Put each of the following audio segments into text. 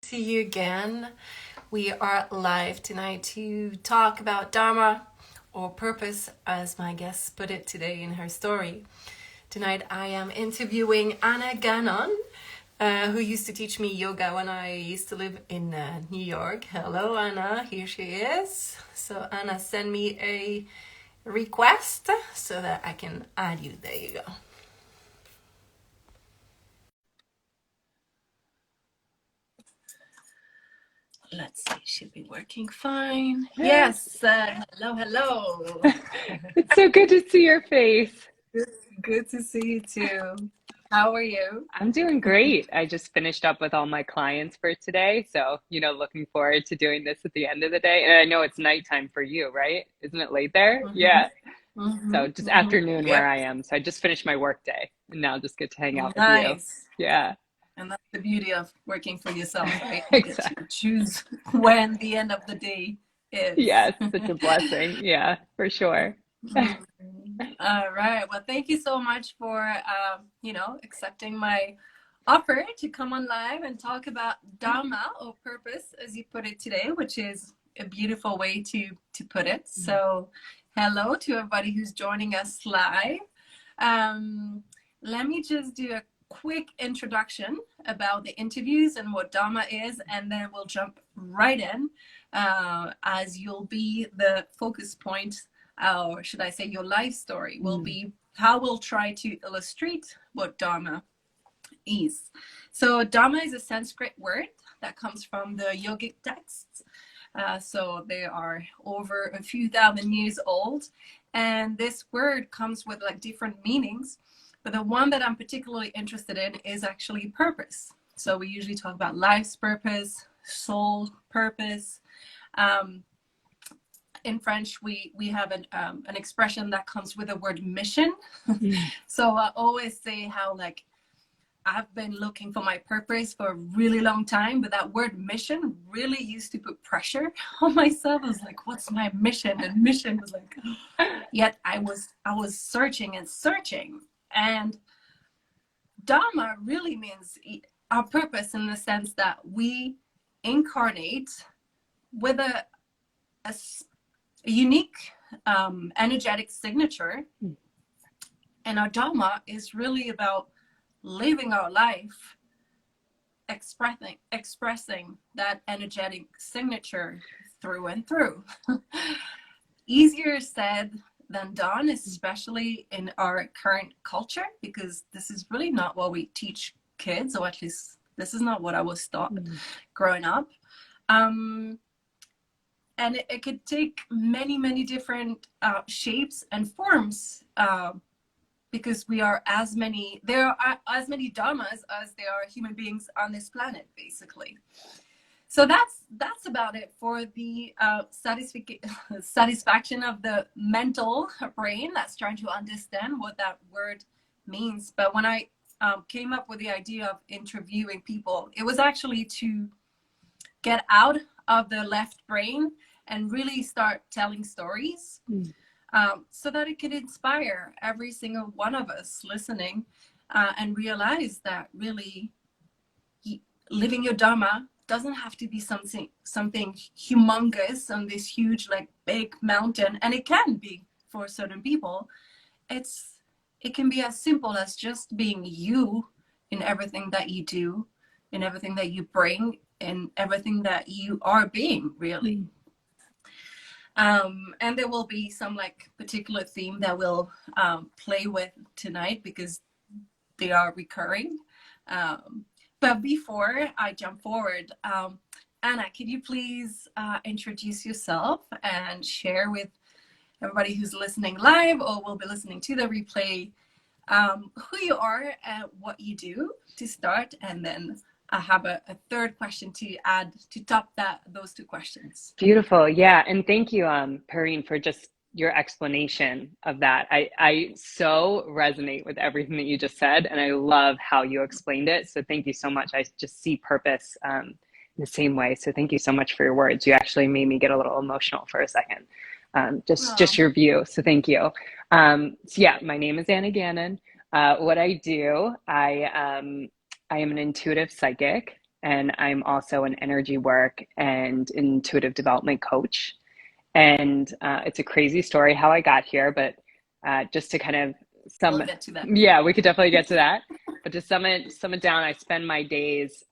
to you again. We are live tonight to talk about Dharma or purpose, as my guest put it today in her story. Tonight I am interviewing Anna Gannon, who used to teach me yoga when I used to live in New York. Hello, Anna. Here she is. So Anna sent me a request so that I can add you. There you go. Let's see, should be working fine. Yes, hello. It's so good to see your face. Good to see you too. How are you? I'm doing great. I just finished up with all my clients for today. So, looking forward to doing this at the end of the day. And I know it's nighttime for you, right? Isn't it late there? Mm-hmm. Yeah. Mm-hmm. So just afternoon where I am. So I just finished my work day and now just get to hang out with you. Yeah. And that's the beauty of working for yourself, right? Exactly. You get to choose when the end of the day is. Yes, such a blessing. Yeah, for sure. All right. Well, thank you so much for, accepting my offer to come on live and talk about Dharma or purpose, as you put it today, which is a beautiful way to put it. So hello to everybody who's joining us live. Let me just do a quick introduction about the interviews and what Dharma is, and then we'll jump right in, as you'll be the focus point, or should I say your life story will be how we'll try to illustrate what Dharma is. So Dharma is a Sanskrit word that comes from the yogic texts. So they are over a few thousand years old, and this word comes with like different meanings. But the one that I'm particularly interested in is actually purpose. So we usually talk about life's purpose, soul purpose. In French, we have an expression that comes with the word mission. So I always say how like I've been looking for my purpose for a really long time, but that word mission really used to put pressure on myself. I was like, what's my mission? And mission was like, yet I was searching and searching. And Dharma really means our purpose in the sense that we incarnate with a unique energetic signature. And our Dharma is really about living our life, expressing that energetic signature through and through. Easier said than done, especially in our current culture, because this is really not what we teach kids, or at least this is not what I was taught growing up. And it could take many different shapes and forms, because there are as many dharmas as there are human beings on this planet, basically. So that's about it for the satisfaction of the mental brain that's trying to understand what that word means. But when I came up with the idea of interviewing people, it was actually to get out of the left brain and really start telling stories, so that it could inspire every single one of us listening, and realize that really living your Dharma doesn't have to be something humongous on this huge, like big mountain. And it can be for certain people. It can be as simple as just being you in everything that you do, in everything that you bring, in everything that you are being, really. And there will be some like particular theme that we'll play with tonight, because they are recurring. But before I jump forward, Anna, could you please introduce yourself and share with everybody who's listening live or will be listening to the replay, who you are and what you do to start, and then I have a third question to add to top those two questions. Beautiful. Yeah. And thank you, Perrine, for just your explanation of that. I so resonate with everything that you just said, and I love how you explained it. So thank you so much. I just see purpose in the same way. So thank you so much for your words. You actually made me get a little emotional for a second. Just your view. So thank you. So yeah, my name is Anna Gannon. What I do, I am an intuitive psychic. and I'm also an energy work and intuitive development coach. And it's a crazy story how I got here, but just to kind of We'll sum, get to that. yeah, we could definitely get to that. But to sum it down, I spend my days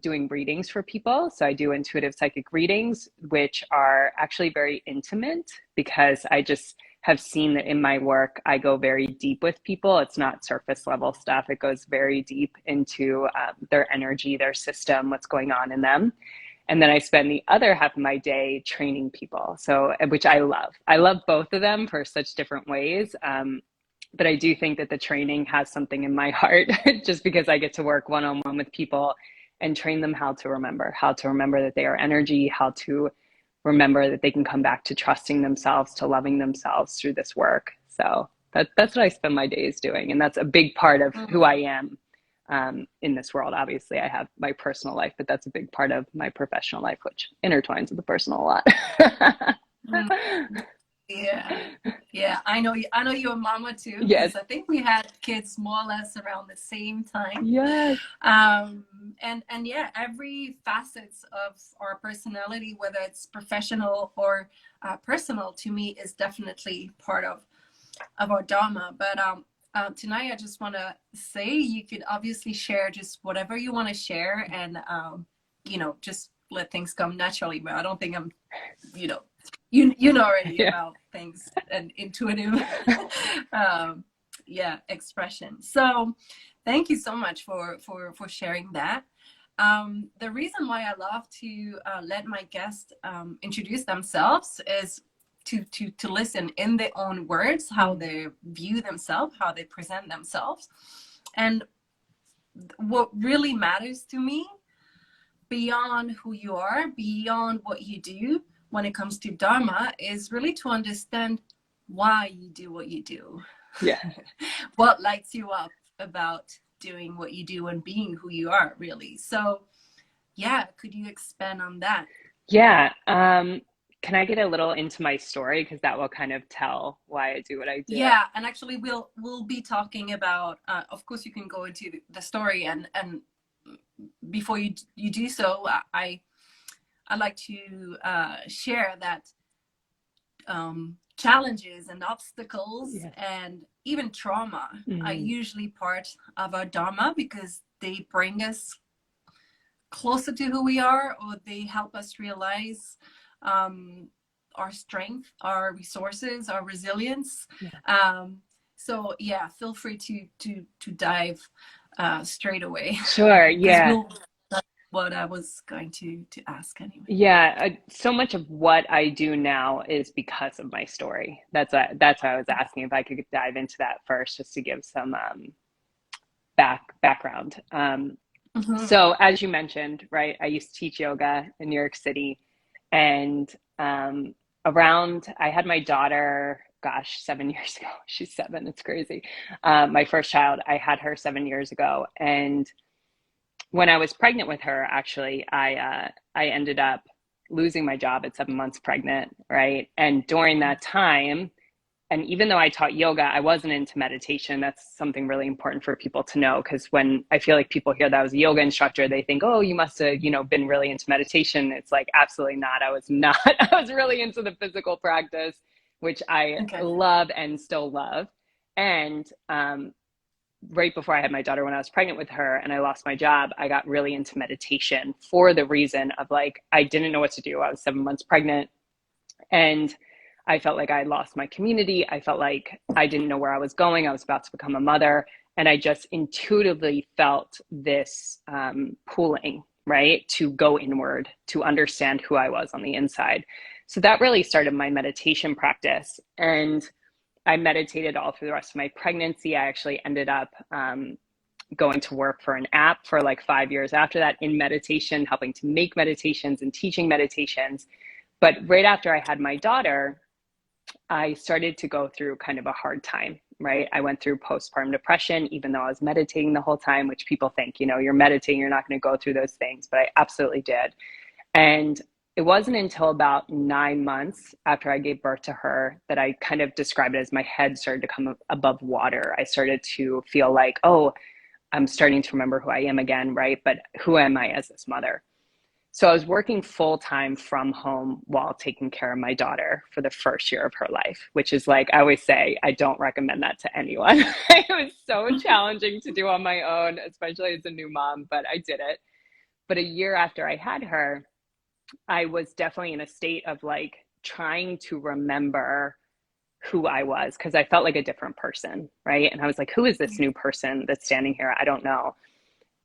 doing readings for people. So I do intuitive psychic readings, which are actually very intimate because I just have seen that in my work, I go very deep with people. It's not surface level stuff. It goes very deep into their energy, their system, what's going on in them. And then I spend the other half of my day training people. So, which I love. I love both of them for such different ways. But I do think that the training has something in my heart just because I get to work one-on-one with people and train them how to remember that they are energy, how to remember that they can come back to trusting themselves, to loving themselves through this work. So that's what I spend my days doing. And that's a big part of who I am in this world. Obviously, I have my personal life, but that's a big part of my professional life, which intertwines with the personal a lot. Yeah, yeah. I know you're a mama too. Yes. I think we had kids more or less around the same time. Yes. And yeah, every facets of our personality, whether it's professional or personal, to me is definitely part of our Dharma. But tonight, I just want to say you could obviously share just whatever you want to share, and just let things come naturally. But I don't think I'm, you know already about things and intuitive expression. So thank you so much for sharing that. The reason why I love to let my guests introduce themselves is to listen in their own words how they view themselves, how they present themselves. And what really matters to me, beyond who you are, beyond what you do, when it comes to Dharma, is really to understand why you do what you do. Yeah. What lights you up about doing what you do and being who you are, really. So yeah, could you expand on that? Yeah. Can I get a little into my story? Because that will kind of tell why I do what I do. Yeah, and actually we'll be talking about, of course you can go into the story, and before you do so, I'd like to share that challenges and obstacles and even trauma are usually part of our Dharma, because they bring us closer to who we are, or they help us realize our strength, our resources, our resilience. So yeah, feel free to dive straight away. Sure. Yeah. What I was going to ask anyway. Yeah, so much of what I do now is because of my story. That's why I was asking if I could dive into that first, just to give some background. So as you mentioned, right, I used to teach yoga in New York City, and I had my daughter, gosh, 7 years ago. She's 7. It's crazy. My first child, I had her 7 years ago, and when I was pregnant with her, actually, I ended up losing my job at 7 months pregnant, right? And during that time, and even though I taught yoga, I wasn't into meditation. That's something really important for people to know, because when I feel like people hear that I was a yoga instructor, they think, oh, you must have, been really into meditation. It's like, absolutely not. I was not. I was really into the physical practice, which I love and still love. And right before I had my daughter, when I was pregnant with her and I lost my job, I got really into meditation for the reason of, like, I didn't know what to do. I was 7 months pregnant, and I felt like I had lost my community. I felt like I didn't know where I was going. I was about to become a mother. And I just intuitively felt this pulling, right, to go inward, to understand who I was on the inside. So that really started my meditation practice. And I meditated all through the rest of my pregnancy. I actually ended up going to work for an app for like 5 years after that in meditation, helping to make meditations and teaching meditations. But right after I had my daughter, I started to go through kind of a hard time, right? I went through postpartum depression, even though I was meditating the whole time, which people think, you're meditating, you're not going to go through those things, but I absolutely did. And it wasn't until about 9 months after I gave birth to her that I kind of describe it as my head started to come above water. I started to feel like, oh, I'm starting to remember who I am again, right? But who am I as this mother? So I was working full time from home while taking care of my daughter for the first year of her life, which is like, I always say, I don't recommend that to anyone. It was so challenging to do on my own, especially as a new mom, but I did it. But a year after I had her, I was definitely in a state of like trying to remember who I was because I felt like a different person, right? And I was like, who is this new person that's standing here? I don't know.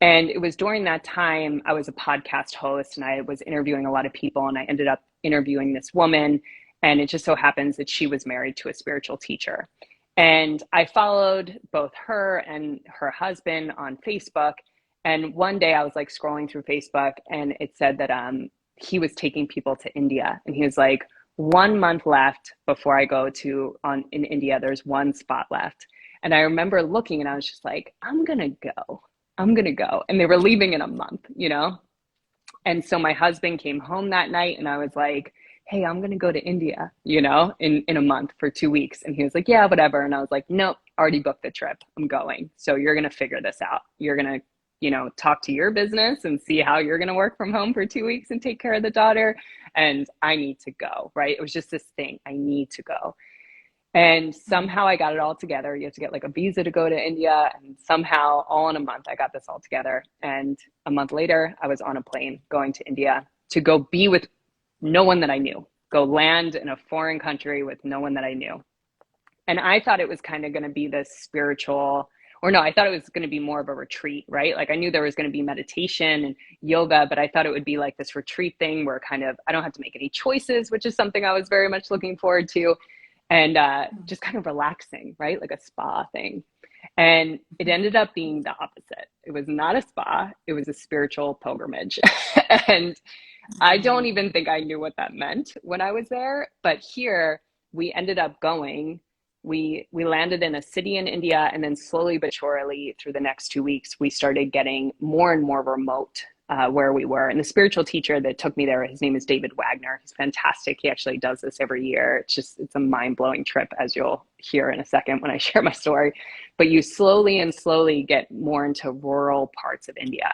And it was during that time I was a podcast host and I was interviewing a lot of people, and I ended up interviewing this woman. And it just so happens that she was married to a spiritual teacher. And I followed both her and her husband on Facebook. And one day I was like scrolling through Facebook and it said that he was taking people to India. And he was like, 1 month left before I go to in India, there's one spot left. And I remember looking and I was just like, I'm going to go. And they were leaving in a month, you know? And so my husband came home that night and I was like, hey, I'm going to go to India, you know, in a month for 2 weeks. And he was like, yeah, whatever. And I was like, nope, already booked the trip. I'm going. So you're going to figure this out. You're going to, you know, talk to your business and see how you're going to work from home for 2 weeks and take care of the daughter. And I need to go, right? It was just this thing. I need to go. And somehow I got it all together. You have to get like a visa to go to India. And somehow all in a month, I got this all together. And a month later, I was on a plane going to India to go be with no one that I knew, go land in a foreign country with no one that I knew. And I thought it was kind of going to be this spiritual, or no, I thought it was going to be more of a retreat, right? Like I knew there was going to be meditation and yoga, but I thought it would be like this retreat thing where kind of, I don't have to make any choices, which is something I was very much looking forward to. And just kind of relaxing, right? Like a spa thing. And it ended up being the opposite. It was not a spa. It was a spiritual pilgrimage. And I don't even think I knew what that meant when I was there. But here we ended up going. We landed in a city in India, and then slowly but surely through the next 2 weeks, we started getting more and more remote where we were. And the spiritual teacher that took me there, his name is David Wagner. He's fantastic. He actually does this every year. It's a mind-blowing trip, as you'll hear in a second when I share my story. But you slowly and slowly get more into rural parts of India.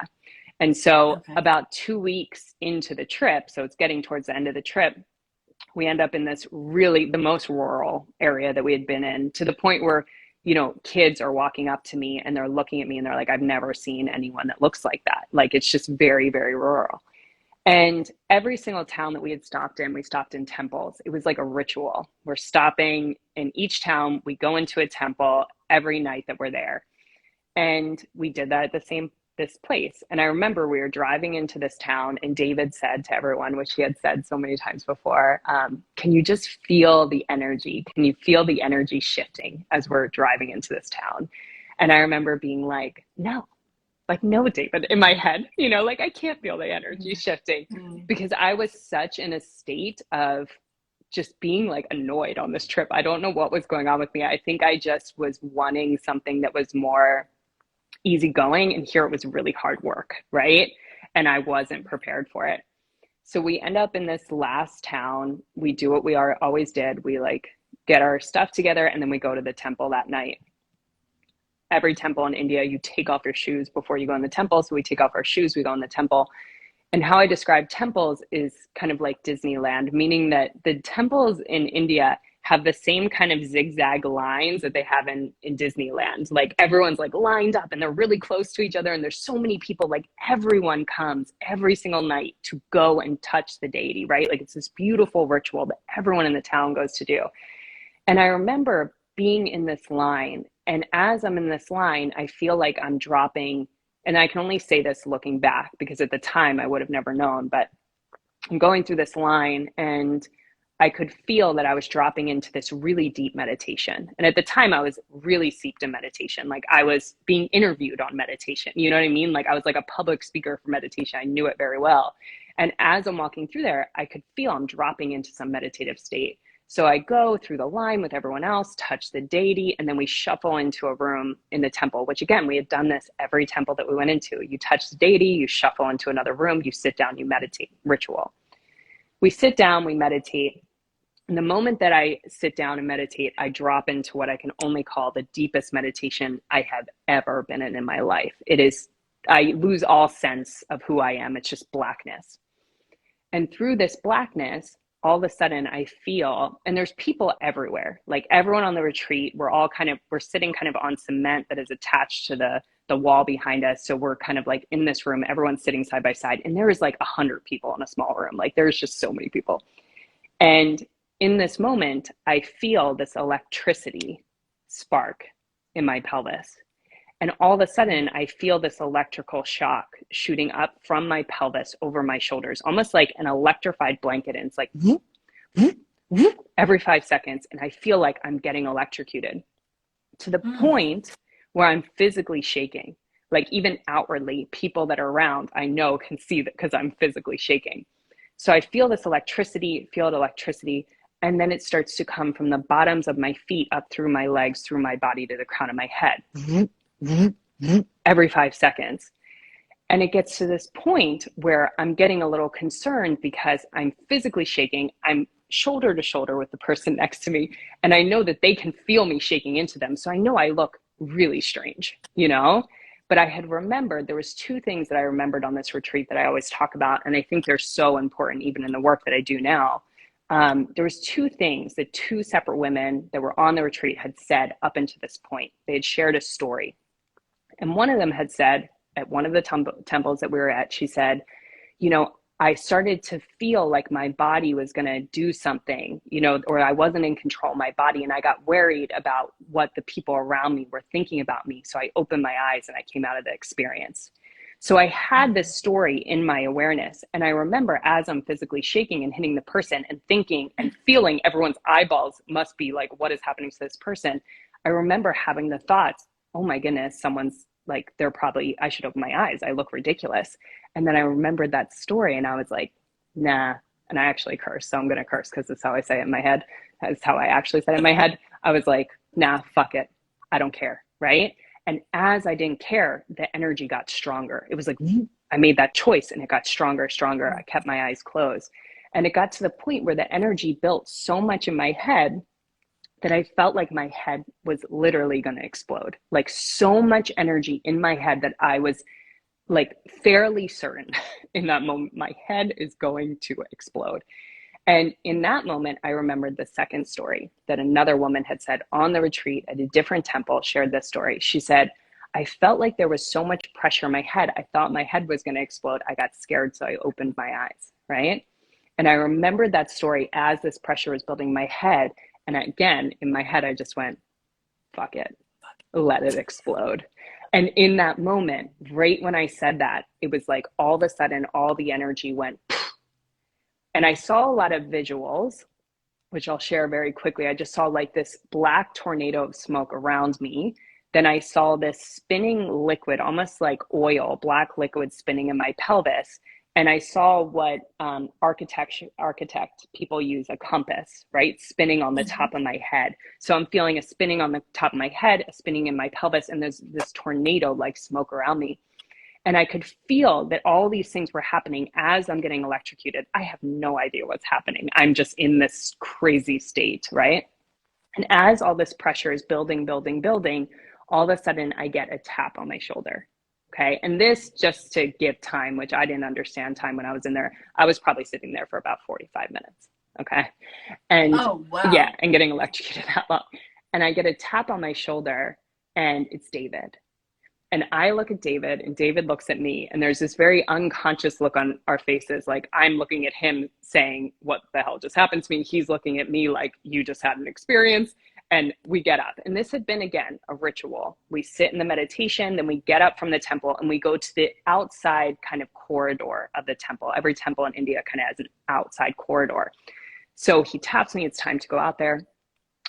And so about 2 weeks into the trip, so it's getting towards the end of the trip, we end up in this really the most rural area that we had been in, to the point where, you know, kids are walking up to me and they're looking at me and they're like, I've never seen anyone that looks like that. Like, it's just very, very rural. And every single town that we had stopped in, we stopped in temples. It was like a ritual. We're stopping in each town. We go into a temple every night that we're there. And we did that at this place. And I remember we were driving into this town and David said to everyone, which he had said so many times before, can you just feel the energy? Can you feel the energy shifting as we're driving into this town? And I remember being like, no, David, in my head, you know, like I can't feel the energy shifting because I was such in a state of just being like annoyed on this trip. I don't know what was going on with me. I think I just was wanting something that was more easygoing, and here it was really hard work, right? And I wasn't prepared for it. So we end up in this last town. We do what we always did. We like get our stuff together and then we go to the temple that night. Every temple in India, you take off your shoes before you go in the temple. So we take off our shoes, we go in the temple. And how I describe temples is kind of like Disneyland, meaning that the temples in India have the same kind of zigzag lines that they have in Disneyland. Like everyone's like lined up and they're really close to each other. And there's so many people, like everyone comes every single night to go and touch the deity, right? Like it's this beautiful ritual that everyone in the town goes to do. And I remember being in this line. And as I'm in this line, I feel like I'm dropping, and I can only say this looking back because at the time I would have never known, but I'm going through this line and I could feel that I was dropping into this really deep meditation. And at the time I was really steeped in meditation. Like I was being interviewed on meditation. You know what I mean? Like I was like a public speaker for meditation. I knew it very well. And as I'm walking through there, I could feel I'm dropping into some meditative state. So I go through the line with everyone else, touch the deity, and then we shuffle into a room in the temple, which again, we had done this every temple that we went into. You touch the deity, you shuffle into another room, you sit down, you meditate, ritual. We sit down, we meditate. And the moment that I sit down and meditate, I drop into what I can only call the deepest meditation I have ever been in my life. It is, I lose all sense of who I am. It's just blackness. And through this blackness, all of a sudden I feel, and there's people everywhere, like everyone on the retreat, we're sitting kind of on cement that is attached to the wall behind us. So we're kind of like in this room, everyone's sitting side by side, and there is like 100 people in a small room. Like there's just so many people. And in this moment, I feel this electricity spark in my pelvis. And all of a sudden, I feel this electrical shock shooting up from my pelvis over my shoulders, almost like an electrified blanket. And it's like, whoop, whoop, whoop, every 5 seconds. And I feel like I'm getting electrocuted to the point where I'm physically shaking. Like even outwardly, people that are around, I know can see that because I'm physically shaking. So I feel this electricity, and then it starts to come from the bottoms of my feet up through my legs, through my body to the crown of my head. Every 5 seconds. And it gets to this point where I'm getting a little concerned because I'm physically shaking. I'm shoulder to shoulder with the person next to me, and I know that they can feel me shaking into them. So I know I look really strange, but I had remembered, there was 2 things that I remembered on this retreat that I always talk about, and I think they're so important even in the work that I do now. There was 2 things that 2 separate women that were on the retreat had said up until this point. They had shared a story. And one of them had said at one of the temples that we were at, she said, I started to feel like my body was going to do something, or I wasn't in control of my body. And I got worried about what the people around me were thinking about me. So I opened my eyes and I came out of the experience. So I had this story in my awareness. And I remember as I'm physically shaking and hitting the person and thinking and feeling everyone's eyeballs must be like, what is happening to this person? I remember having the thoughts, oh my goodness, someone's like, I should open my eyes. I look ridiculous. And then I remembered that story and I was like, nah. And I actually cursed. So I'm going to curse because that's how I say it in my head. That's how I actually said it in my head. I was like, nah, fuck it. I don't care. Right. And as I didn't care, the energy got stronger. It was like, I made that choice and it got stronger. I kept my eyes closed. And it got to the point where the energy built so much in my head that I felt like my head was literally going to explode. Like so much energy in my head that I was like fairly certain in that moment, my head is going to explode. And in that moment, I remembered the second story that another woman had said on the retreat at a different temple, shared this story. She said, I felt like there was so much pressure in my head. I thought my head was going to explode. I got scared, so I opened my eyes, right? And I remembered that story as this pressure was building in my head. And again, in my head, I just went, fuck it, let it explode. And in that moment, right when I said that, it was like all of a sudden, all the energy went. And I saw a lot of visuals, which I'll share very quickly. I just saw like this black tornado of smoke around me. Then I saw this spinning liquid, almost like oil, black liquid spinning in my pelvis. And I saw what architect people use, a compass, right? Spinning on the top of my head. So I'm feeling a spinning on the top of my head, a spinning in my pelvis, and there's this tornado like smoke around me. And I could feel that all these things were happening as I'm getting electrocuted. I have no idea what's happening. I'm just in this crazy state, right? And as all this pressure is building, all of a sudden I get a tap on my shoulder. Okay. And this just to give time, which I didn't understand time when I was in there. I was probably sitting there for about 45 minutes. Okay. And oh, wow. Yeah, and getting electrocuted that long. And I get a tap on my shoulder and it's David. And I look at David and David looks at me and there's this very unconscious look on our faces. Like I'm looking at him saying, what the hell just happened to me? He's looking at me like you just had an experience. And we get up. And this had been, again, a ritual. We sit in the meditation, then we get up from the temple and we go to the outside kind of corridor of the temple. Every temple in India kind of has an outside corridor. So he taps me, it's time to go out there.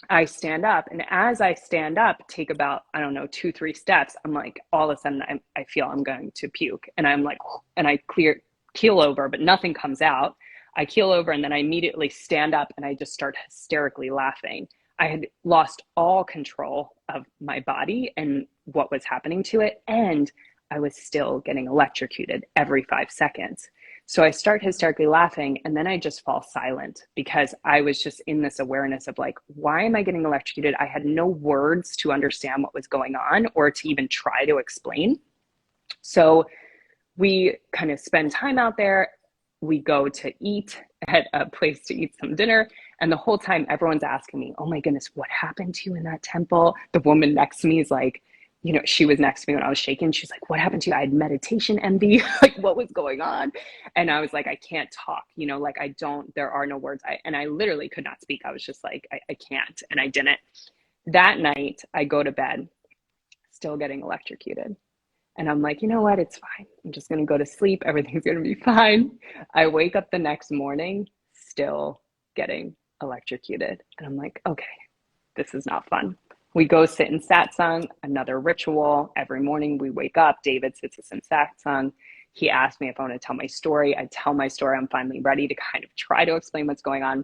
I stand up. And as I stand up, take about, 2-3 steps, I'm like, all of a sudden I feel I'm going to puke. And I'm like, and I keel over, but nothing comes out. I keel over and then I immediately stand up and I just start hysterically laughing. I had lost all control of my body and what was happening to it. And I was still getting electrocuted every 5 seconds. So I start hysterically laughing, and then I just fall silent because I was just in this awareness of like, why am I getting electrocuted? I had no words to understand what was going on or to even try to explain. So we kind of spend time out there. We go to eat at a place to eat some dinner. And the whole time everyone's asking me, oh my goodness, what happened to you in that temple? The woman next to me is like, you know, she was next to me when I was shaking. She's like, what happened to you? I had meditation envy. Like, what was going on? And I was like, I can't talk, you know, like there are no words. And I literally could not speak. I was just like, I can't. And I didn't. That night I go to bed, still getting electrocuted. And I'm like, you know what? It's fine. I'm just going to go to sleep. Everything's going to be fine. I wake up the next morning, still getting electrocuted. And I'm like, okay, this is not fun. We go sit in satsang, another ritual. Every morning we wake up, David sits us in satsang. He asked me if I want to tell my story. I tell my story. I'm finally ready to kind of try to explain what's going on.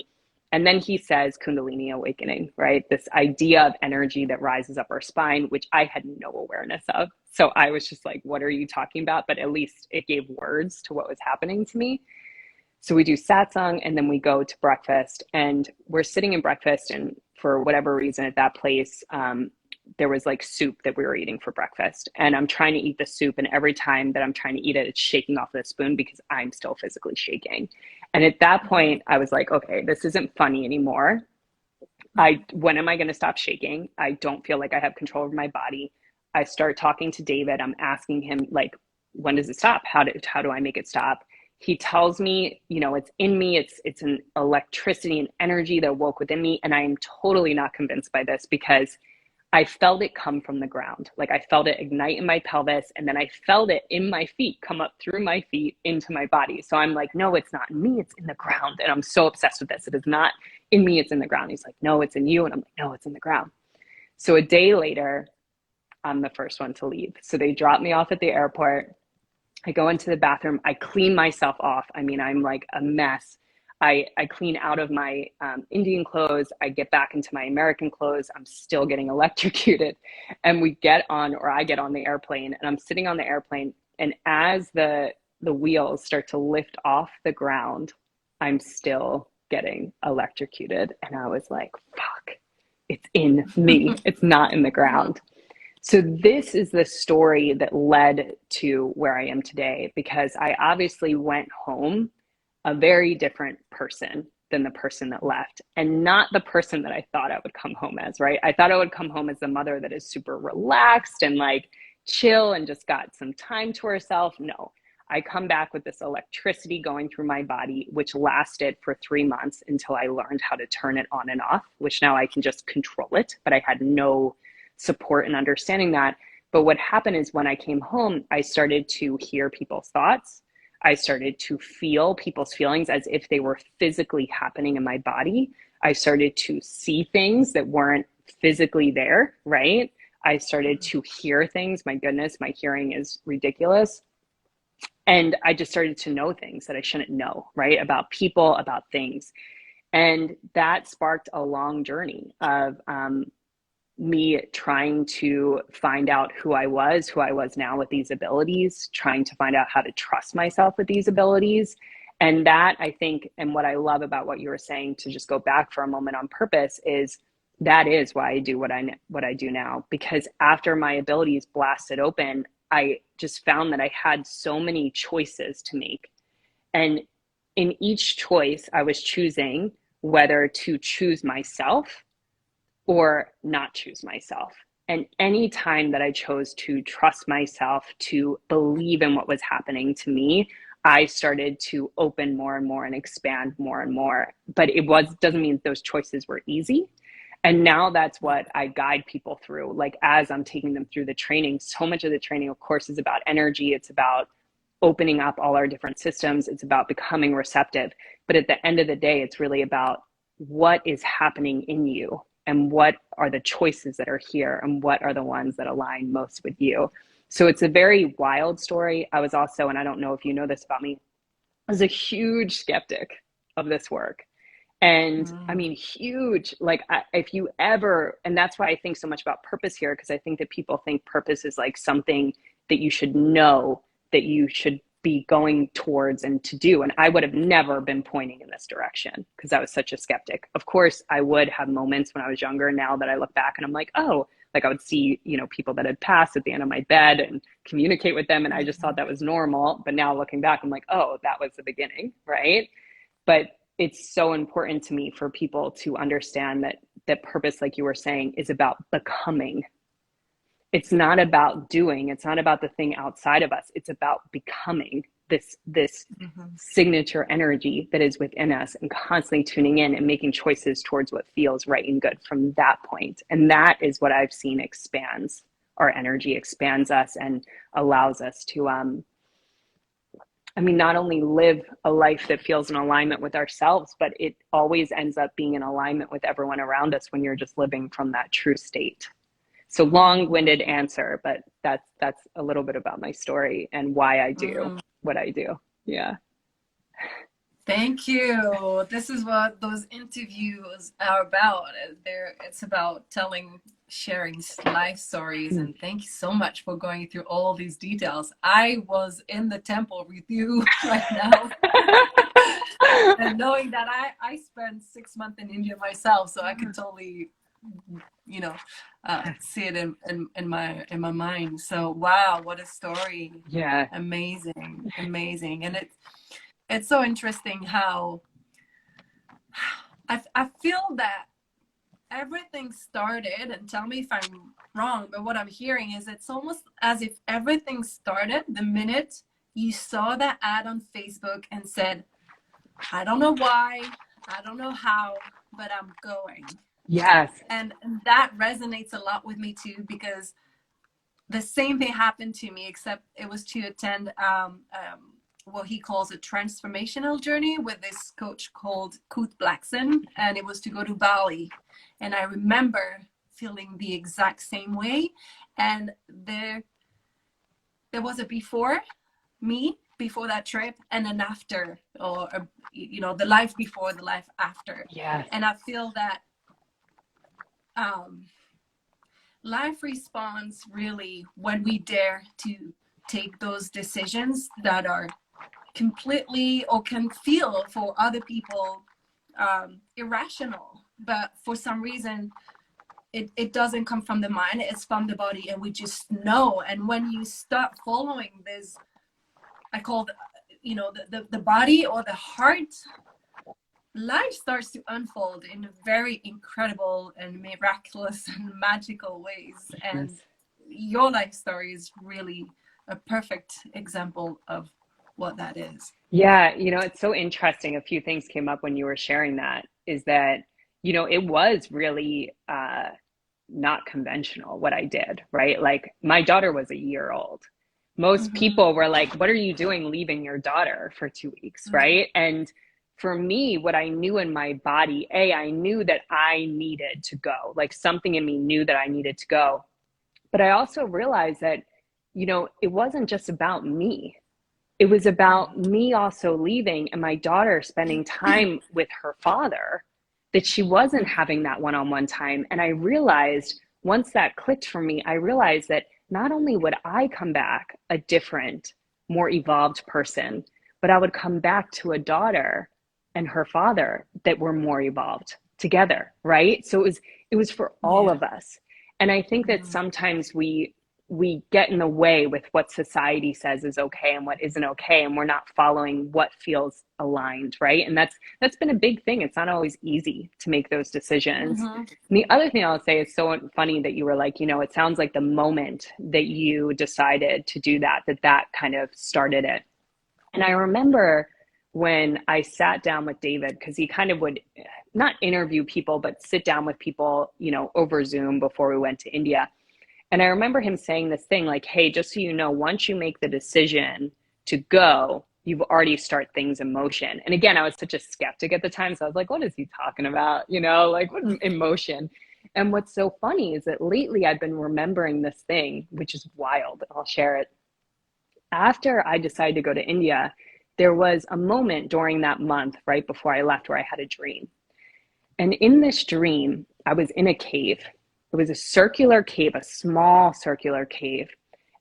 And then he says Kundalini awakening, right? This idea of energy that rises up our spine, which I had no awareness of. So I was just like, what are you talking about? But at least it gave words to what was happening to me. So we do satsang, and then we go to breakfast, and we're sitting in breakfast, and for whatever reason at that place, there was like soup that we were eating for breakfast, and I'm trying to eat the soup, and every time that I'm trying to eat it, it's shaking off the spoon because I'm still physically shaking. And at that point I was like, okay, this isn't funny anymore. When am I going to stop shaking? I don't feel like I have control over my body. I start talking to David. I'm asking him, like, when does it stop? How do I make it stop? He tells me, you know, it's in me. It's an electricity and energy that woke within me. And I am totally not convinced by this because I felt it come from the ground. Like I felt it ignite in my pelvis, and then I felt it in my feet, come up through my feet into my body. So I'm like, no, it's not in me, it's in the ground. And I'm so obsessed with this. It is not in me, it's in the ground. He's like, no, it's in you. And I'm like, no, it's in the ground. So a day later, I'm the first one to leave. So they drop me off at the airport. I go into the bathroom. I clean myself off. I mean, I'm like a mess. I clean out of my Indian clothes. I get back into my American clothes. I'm still getting electrocuted. And I get on the airplane, and I'm sitting on the airplane. And as the wheels start to lift off the ground, I'm still getting electrocuted. And I was like, fuck, it's in me. It's not in the ground. So this is the story that led to where I am today, because I obviously went home a very different person than the person that left, and not the person that I thought I would come home as, right? I thought I would come home as the mother that is super relaxed and like chill and just got some time to herself. No, I come back with this electricity going through my body, which lasted for 3 months until I learned how to turn it on and off, which now I can just control it, but I had no support in understanding that. But what happened is when I came home, I started to hear people's thoughts. I started to feel people's feelings as if they were physically happening in my body. I started to see things that weren't physically there, right? I started to hear things. My goodness, my hearing is ridiculous. And I just started to know things that I shouldn't know, right? About people, about things. And that sparked a long journey of me trying to find out who I was now with these abilities, trying to find out how to trust myself with these abilities. And that, I think, and what I love about what you were saying, to just go back for a moment on purpose, is that is why I do what I do now. Because after my abilities blasted open, I just found that I had so many choices to make. And in each choice, I was choosing whether to choose myself or not choose myself. And any time that I chose to trust myself, to believe in what was happening to me, I started to open more and more and expand more and more. But doesn't mean those choices were easy. And now that's what I guide people through. Like as I'm taking them through the training, so much of the training, of course, is about energy. It's about opening up all our different systems. It's about becoming receptive. But at the end of the day, it's really about what is happening in you, and what are the choices that are here, and what are the ones that align most with you. So it's a very wild story. I was also, and I don't know if you know this about me, I was a huge skeptic of this work. And I mean, huge, like if you ever, and that's why I think so much about purpose here, because I think that people think purpose is like something that you should know, that you should be going towards and to do. And I would have never been pointing in this direction because I was such a skeptic. Of course, I would have moments when I was younger. Now that I look back and I'm like, oh, like I would see, you know, people that had passed at the end of my bed and communicate with them. And I just thought that was normal. But now looking back, I'm like, oh, that was the beginning, right? But it's so important to me for people to understand that that purpose, like you were saying, is about becoming. It's not about doing. It's not about the thing outside of us. It's about becoming this signature energy that is within us, and constantly tuning in and making choices towards what feels right and good from that point. And that is what I've seen expands our energy, expands us, and allows us to, not only live a life that feels in alignment with ourselves, but it always ends up being in alignment with everyone around us when you're just living from that true state. So long-winded answer, but that's a little bit about my story and why I do what I do. Yeah. Thank you. This is what those interviews are about. It's about sharing life stories. And thank you so much for going through all these details. I was in the temple with you right now. And knowing that I spent 6 months in India myself, so I could totally, see it in my mind. So wow, what a story. Yeah. Amazing. And it's so interesting how I feel that everything started, and tell me if I'm wrong, but what I'm hearing is it's almost as if everything started the minute you saw that ad on Facebook and said, I don't know why, I don't know how, but I'm going. Yes. And that resonates a lot with me too, because the same thing happened to me, except it was to attend what he calls a transformational journey with this coach called Kut Blackson, and it was to go to Bali. And I remember feeling the exact same way. And there was a before that trip, and an after, or the life before, the life after. Yes. And I feel that life responds really when we dare to take those decisions that are completely, or can feel for other people, irrational, but for some reason it doesn't come from the mind, it's from the body, and we just know. And when you start following this, I call the body or the heart, life starts to unfold in very incredible and miraculous and magical ways. And your life story is really a perfect example of what that is. Yeah, it's so interesting. A few things came up when you were sharing that, is that, it was really not conventional what I did, right? Like my daughter was a year old. Most people were like, what are you doing leaving your daughter for 2 weeks, right? And for me, what I knew in my body, I knew that I needed to go, like something in me knew that I needed to go. But I also realized that, it wasn't just about me. It was about me also leaving and my daughter spending time with her father, that she wasn't having that one-on-one time. And I realized, once that clicked for me, I realized that not only would I come back a different, more evolved person, but I would come back to a daughter and her father that were more evolved together, right? So it was for all of us. And I think that sometimes we get in the way with what society says is okay and what isn't okay, and we're not following what feels aligned, right? And that's been a big thing. It's not always easy to make those decisions. And the other thing I'll say is so funny that you were like, it sounds like the moment that you decided to do that kind of started it. And I remember when I sat down with David, because he kind of would not interview people, but sit down with people, over Zoom before we went to India. And I remember him saying this thing like, hey, just so you know, once you make the decision to go, you've already start things in motion. And again, I was such a skeptic at the time. So I was like, what is he talking about? Like what emotion? And what's so funny is that lately I've been remembering this thing, which is wild. I'll share it. After I decided to go to India, there was a moment during that month right before I left where I had a dream. And in this dream, I was in a cave. It was a circular cave, a small circular cave.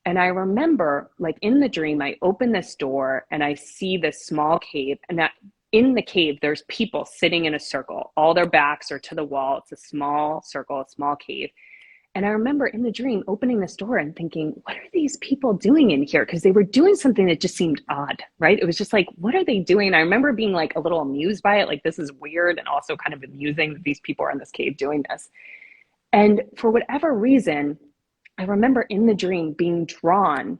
And I remember, like, in the dream, I open this door and I see this small cave, and that in the cave, there's people sitting in a circle. All their backs are to the wall. It's a small circle, a small cave. And I remember in the dream opening this door and thinking, what are these people doing in here? Because they were doing something that just seemed odd, right? It was just like, what are they doing? And I remember being like a little amused by it. Like, this is weird, and also kind of amusing that these people are in this cave doing this. And for whatever reason, I remember in the dream being drawn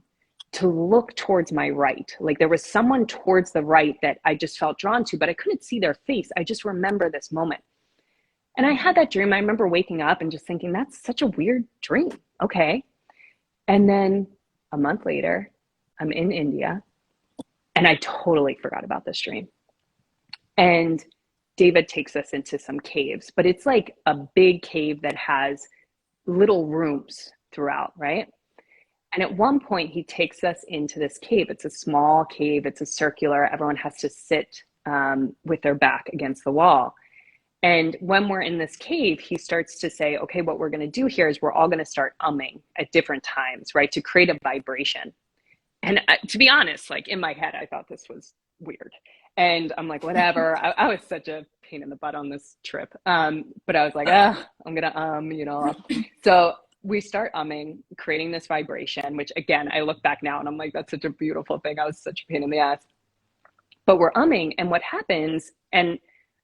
to look towards my right. Like, there was someone towards the right that I just felt drawn to, but I couldn't see their face. I just remember this moment. And I had that dream. I remember waking up and just thinking, that's such a weird dream. Okay. And then a month later, I'm in India and I totally forgot about this dream. And David takes us into some caves, but it's like a big cave that has little rooms throughout, right? And at one point he takes us into this cave. It's a small cave. It's a circular. Everyone has to sit with their back against the wall. And when we're in this cave, he starts to say, okay, what we're going to do here is we're all going to start umming at different times, right? To create a vibration. And to be honest, like, in my head, I thought this was weird. And I'm like, whatever. I was such a pain in the butt on this trip. But I was like, I'm going to, So we start umming, creating this vibration, which again, I look back now and I'm like, that's such a beautiful thing. I was such a pain in the ass. But we're umming, and what happens, and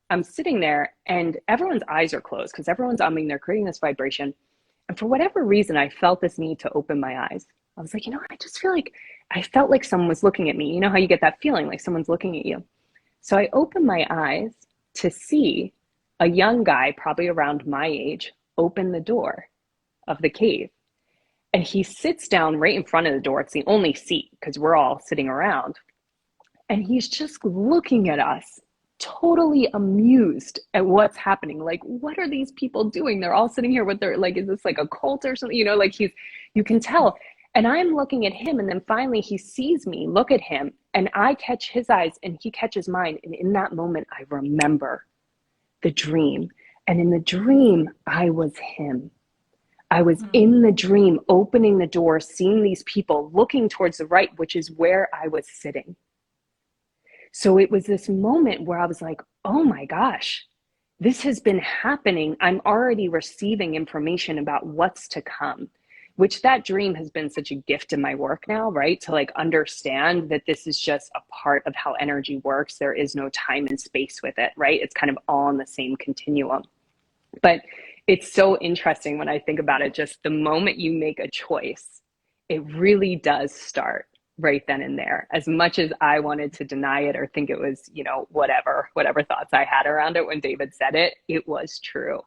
I'm sitting there and everyone's eyes are closed because everyone's umming, they're creating this vibration. And for whatever reason, I felt this need to open my eyes. I was like, I just feel like, I felt like someone was looking at me. You know how you get that feeling like someone's looking at you? So I opened my eyes to see a young guy, probably around my age, open the door of the cave. And he sits down right in front of the door. It's the only seat because we're all sitting around. And he's just looking at us, totally amused at what's happening. Like, what are these people doing? They're all sitting here with their, like, is this like a cult or something? Like, you can tell. And I'm looking at him, and then finally he sees me look at him, and I catch his eyes and he catches mine. And in that moment, I remember the dream. And in the dream, I was him. I was in the dream, opening the door, seeing these people looking towards the right, which is where I was sitting. So it was this moment where I was like, oh my gosh, this has been happening. I'm already receiving information about what's to come, which that dream has been such a gift in my work now, right? To like understand that this is just a part of how energy works. There is no time and space with it, right? It's kind of all in the same continuum. But it's so interesting when I think about it, just the moment you make a choice, it really does start right then and there. As much as I wanted to deny it or think it was, whatever thoughts I had around it when David said it, it was true.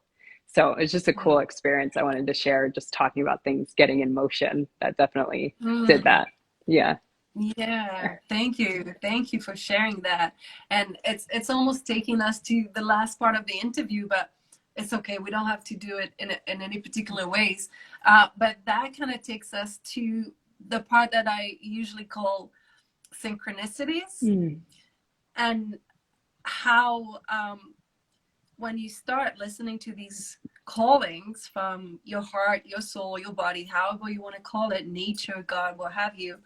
So it's just a cool experience I wanted to share, just talking about things getting in motion. That definitely did that. Yeah. Yeah, thank you. Thank you for sharing that. And it's almost taking us to the last part of the interview, but it's okay. We don't have to do it in any particular ways. But that kind of takes us to the part that I usually call synchronicities, and how when you start listening to these callings from your heart, your soul, your body, however you want to call it, nature, God, what have you,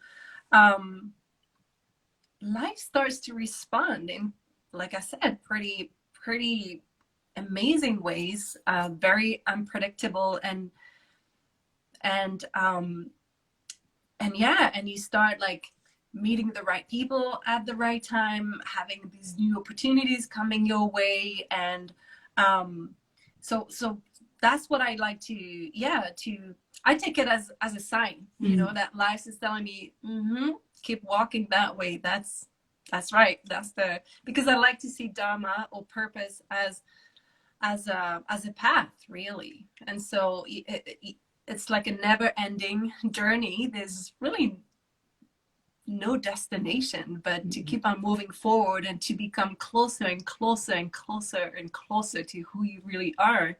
life starts to respond in, like I said, pretty amazing ways, very unpredictable, and you start like meeting the right people at the right time, having these new opportunities coming your way, and so that's what I like to I take it as a sign, that life is telling me, keep walking that way. That's right. Because I like to see Dharma or purpose as a path, really. And so it's like a never-ending journey. There's really no destination, but to keep on moving forward and to become closer and closer and closer and closer to who you really are.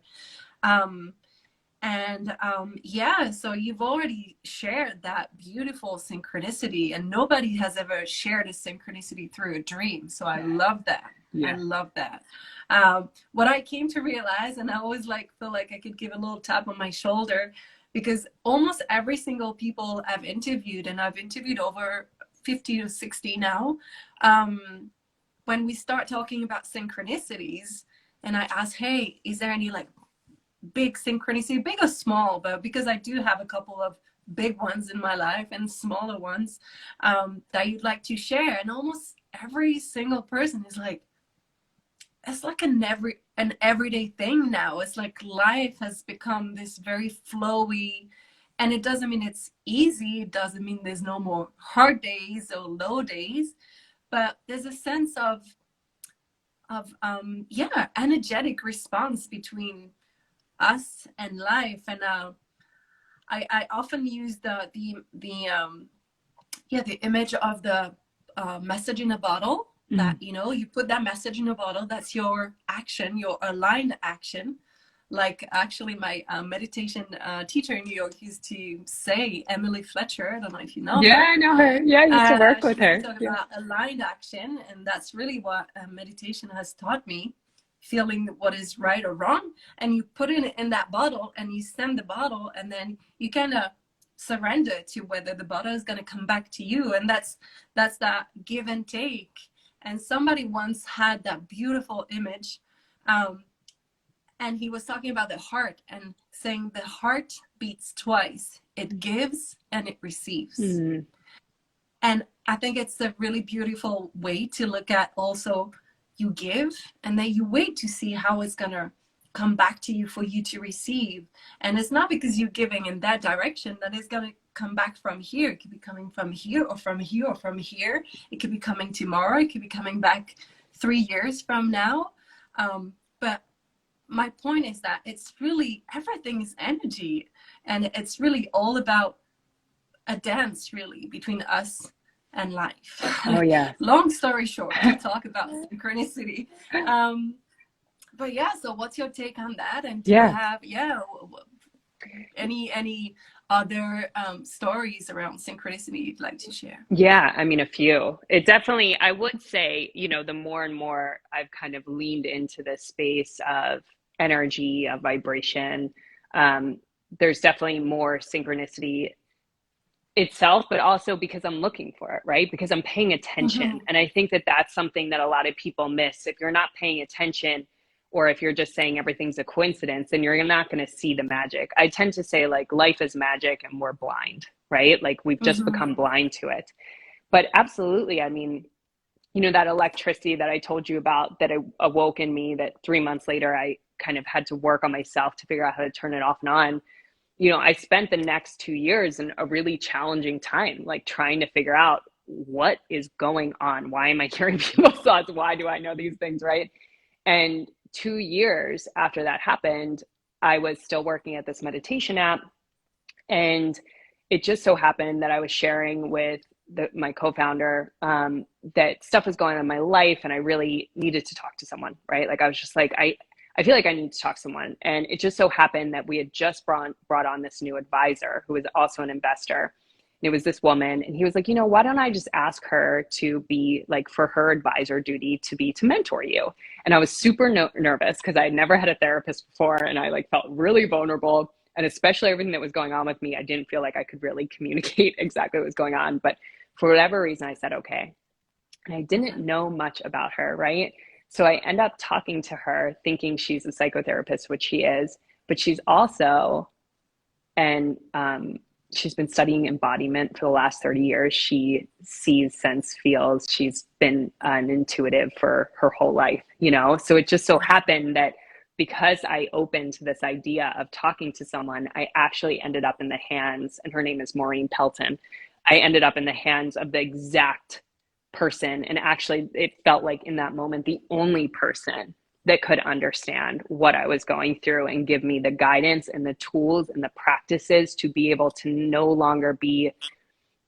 So you've already shared that beautiful synchronicity, and nobody has ever shared a synchronicity through a dream. So I love that. I love that. What I came to realize, and I always feel like I could give a little tap on my shoulder, because almost every single people I've interviewed, and I've interviewed over 50 to 60 now, when we start talking about synchronicities, and I ask, hey, is there any like big synchronicity, big or small, but because I do have a couple of big ones in my life and smaller ones that you'd like to share, and almost every single person is like, it's like an everyday thing now. It's like life has become this very flowy, and it doesn't mean it's easy. It doesn't mean there's no more hard days or low days, but there's a sense of yeah, energetic response between us and life. And I often use the image of the message in a bottle, that, you know, you put that message in a bottle, that's your action, your aligned action. Like actually my meditation teacher in New York used to say, Emily Fletcher, I don't know if you know her. Yeah, I know her. Yeah, I used to work with her. She talked about aligned action, and that's really what meditation has taught me, feeling what is right or wrong, and you put it in that bottle and you send the bottle, and then you kind of surrender to whether the bottle is going to come back to you. And that's that give and take. And somebody once had that beautiful image, and he was talking about the heart and saying the heart beats twice. It gives and it receives. And I think it's a really beautiful way to look at also, you give and then you wait to see how it's going to come back to you for you to receive. And it's not because you're giving in that direction that it's going to come back from here. It could be coming from here or from here or from here. It could be coming tomorrow. It could be coming back 3 years from now. But my point is that it's really, everything is energy, and it's really all about a dance really between us and life. Oh yeah. Long story short, to talk about synchronicity. But yeah, so what's your take on that? And do you have any other stories around synchronicity you'd like to share? Yeah, I mean, a few. It definitely, I would say, you know, the more and more I've kind of leaned into this space of energy, of vibration, there's definitely more synchronicity itself, but also because I'm looking for it, right? Because I'm paying attention. And I think that that's something that a lot of people miss. If you're not paying attention, or if you're just saying everything's a coincidence, then you're not going to see the magic. I tend to say like life is magic and we're blind, right? Like we've just become blind to it. But absolutely, I mean, you know, that electricity that I told you about that awoke in me, that 3 months later, I kind of had to work on myself to figure out how to turn it off and on. You know, I spent the next 2 years in a really challenging time, like trying to figure out what is going on. Why am I hearing people's thoughts? Why do I know these things, right? And 2 years after that happened, I was still working at this meditation app. And it just so happened that I was sharing with my co-founder that stuff was going on in my life, and I really needed to talk to someone, right? Like I was just like, I feel like I need to talk to someone. And it just so happened that we had just brought on this new advisor who was also an investor. And it was this woman, and he was like, you know, why don't I just ask her to be like, for her advisor duty to mentor you? And I was super nervous because I had never had a therapist before, and I like felt really vulnerable. And especially everything that was going on with me, I didn't feel like I could really communicate exactly what was going on. But for whatever reason, I said, okay. And I didn't know much about her, right? So I end up talking to her thinking she's a psychotherapist, which she is, but she's also, and she's been studying embodiment for the last 30 years. She sees, sense, feels. She's been an intuitive for her whole life, you know? So it just so happened that because I opened to this idea of talking to someone, I actually ended up in the hands, and her name is Maureen Pelton. I ended up in the hands of the exact person. And actually, it felt like in that moment, the only person that could understand what I was going through and give me the guidance and the tools and the practices to be able to no longer be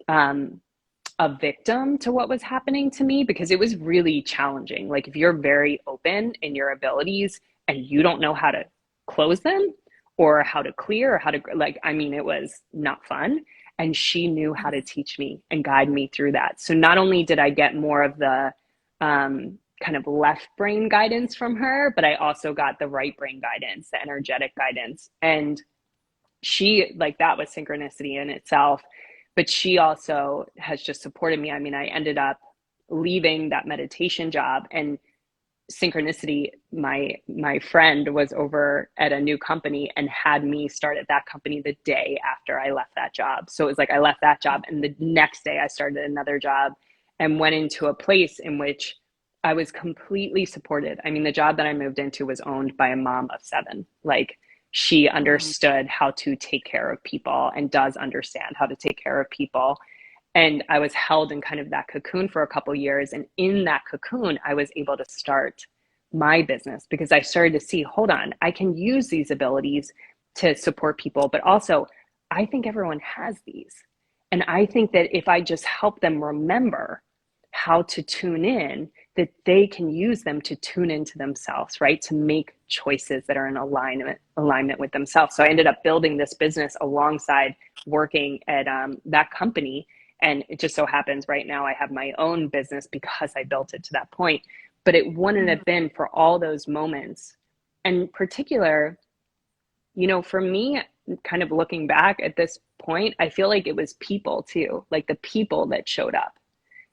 a victim to what was happening to me, because it was really challenging. Like if you're very open in your abilities and you don't know how to close them or how to clear or how to, like, I mean, it was not fun. And she knew how to teach me and guide me through that. So not only did I get more of the kind of left brain guidance from her, but I also got the right brain guidance, the energetic guidance. And she, like, that was synchronicity in itself, but she also has just supported me. I mean, I ended up leaving that meditation job, and synchronicity, my friend was over at a new company and had me start at that company the day after I left that job. So it was like I left that job, and the next day I started another job and went into a place in which I was completely supported. I mean, the job that I moved into was owned by a mom of 7. Like, she understood how to take care of people and does understand how to take care of people. And I was held in kind of that cocoon for a couple of years. And in that cocoon, I was able to start my business because I started to see, hold on, I can use these abilities to support people, but also I think everyone has these. And I think that if I just help them remember how to tune in, that they can use them to tune into themselves, right? To make choices that are in alignment with themselves. So I ended up building this business alongside working at that company. And it just so happens right now I have my own business because I built it to that point. But it wouldn't have been for all those moments. And in particular, you know, for me, kind of looking back at this point, I feel like it was people too, like the people that showed up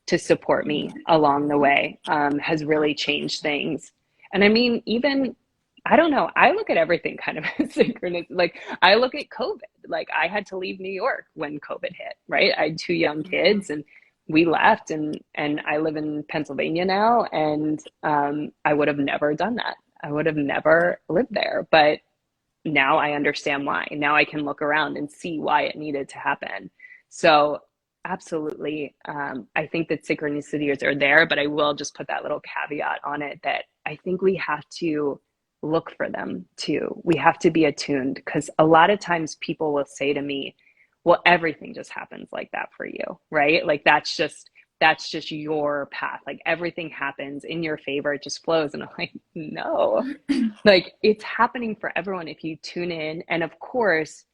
to support me along the way has really changed things. And I mean, even, I don't know, I look at everything kind of as synchronous. Like, I look at COVID, like I had to leave New York when COVID hit, right? I had 2 young kids and we left, and I live in Pennsylvania now, and I would have never done that. I would have never lived there, but now I understand why. Now I can look around and see why it needed to happen. So absolutely. I think that synchronicities are there, but I will just put that little caveat on it that I think we have to look for them too. We have to be attuned, because a lot of times people will say to me, well, everything just happens like that for you, right? Like that's just your path. Like everything happens in your favor. It just flows. And I'm like, no, like it's happening for everyone if you tune in. And of course,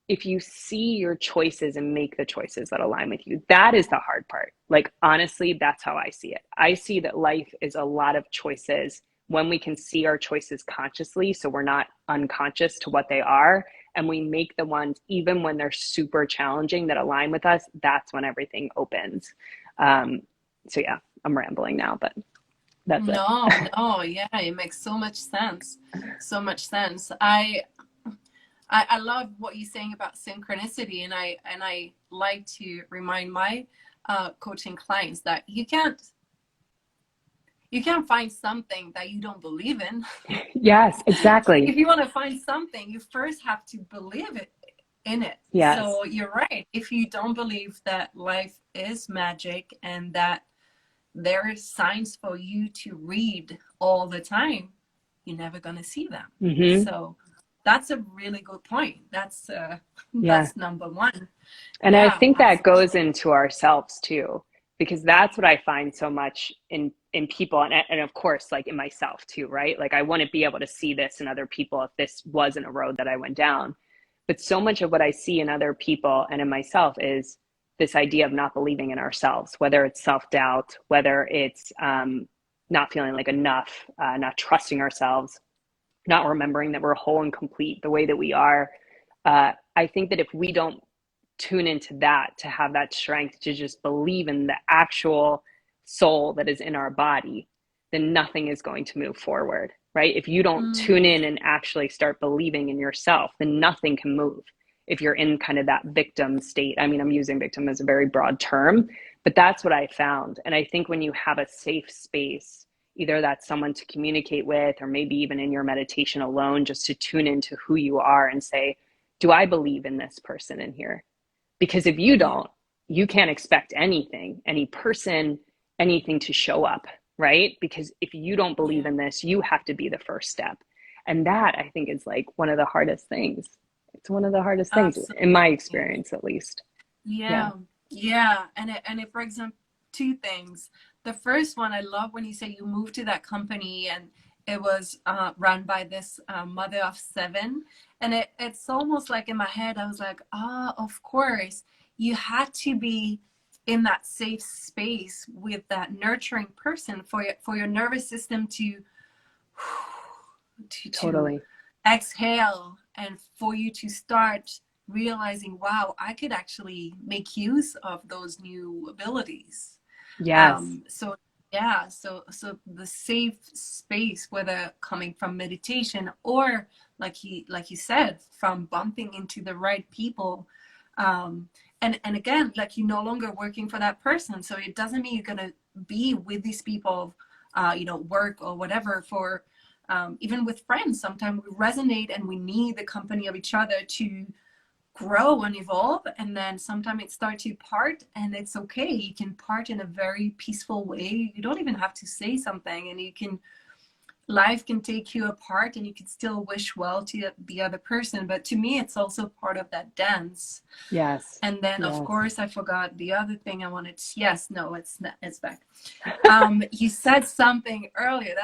if you see your choices and make the choices that align with you, that is the hard part. Like, honestly, that's how I see it. I see that life is a lot of choices when we can see our choices consciously, so we're not unconscious to what they are, and we make the ones, even when they're super challenging, that align with us. That's when everything opens. So yeah, I'm rambling now, but that's it. No, yeah, it makes so much sense. So much sense. I love what you're saying about synchronicity, and I like to remind my coaching clients that you can't find something that you don't believe in. Yes, exactly. If you want to find something, you first have to believe in it. Yes. So you're right. If you don't believe that life is magic and that there is signs for you to read all the time, you're never going to see them. Mm-hmm. So that's a really good point. That's number one. And yeah, I think that absolutely. goes into ourselves too, because that's what I find so much in people, and of course, like in myself too, right? Like I want to be able to see this in other people if this wasn't a road that I went down. But so much of what I see in other people and in myself is this idea of not believing in ourselves, whether it's self-doubt, whether it's not feeling like enough, not trusting ourselves, not remembering that we're whole and complete the way that we are. I think that if we don't tune into that, to have that strength to just believe in the actual soul that is in our body, then nothing is going to move forward, right? If you don't tune in and actually start believing in yourself, then nothing can move. If you're in kind of that victim state, I mean, I'm using victim as a very broad term, but that's what I found. And I think when you have a safe space, either that's someone to communicate with, or maybe even in your meditation alone, just to tune into who you are and say, do I believe in this person in here? Because if you don't, you can't expect anything, any person, anything to show up, right? Because if you don't believe in this, you have to be the first step. And that, I think, is like one of the hardest things. It's one of the hardest things in my experience, at least. Yeah. And it brings up 2 things. The first one, I love when you say you moved to that company and it was run by this mother of 7. And it's almost like in my head, I was like, of course, you had to be in that safe space with that nurturing person for your nervous system to Totally exhale and for you to start realizing, wow, I could actually make use of those new abilities. Yes. So yeah, so the safe space, whether coming from meditation or like you said, from bumping into the right people, and again, like, you're no longer working for that person, so it doesn't mean you're gonna be with these people, work or whatever. For even with friends, sometimes we resonate and we need the company of each other to grow and evolve, and then sometimes it starts to part, and it's okay. You can part in a very peaceful way. You don't even have to say something, and life can take you apart, and you can still wish well to the other person. But to me, it's also part of that dance. Yes. And then, yes. of course, I forgot the other thing I wanted to, yes, no, it's back. You said something earlier.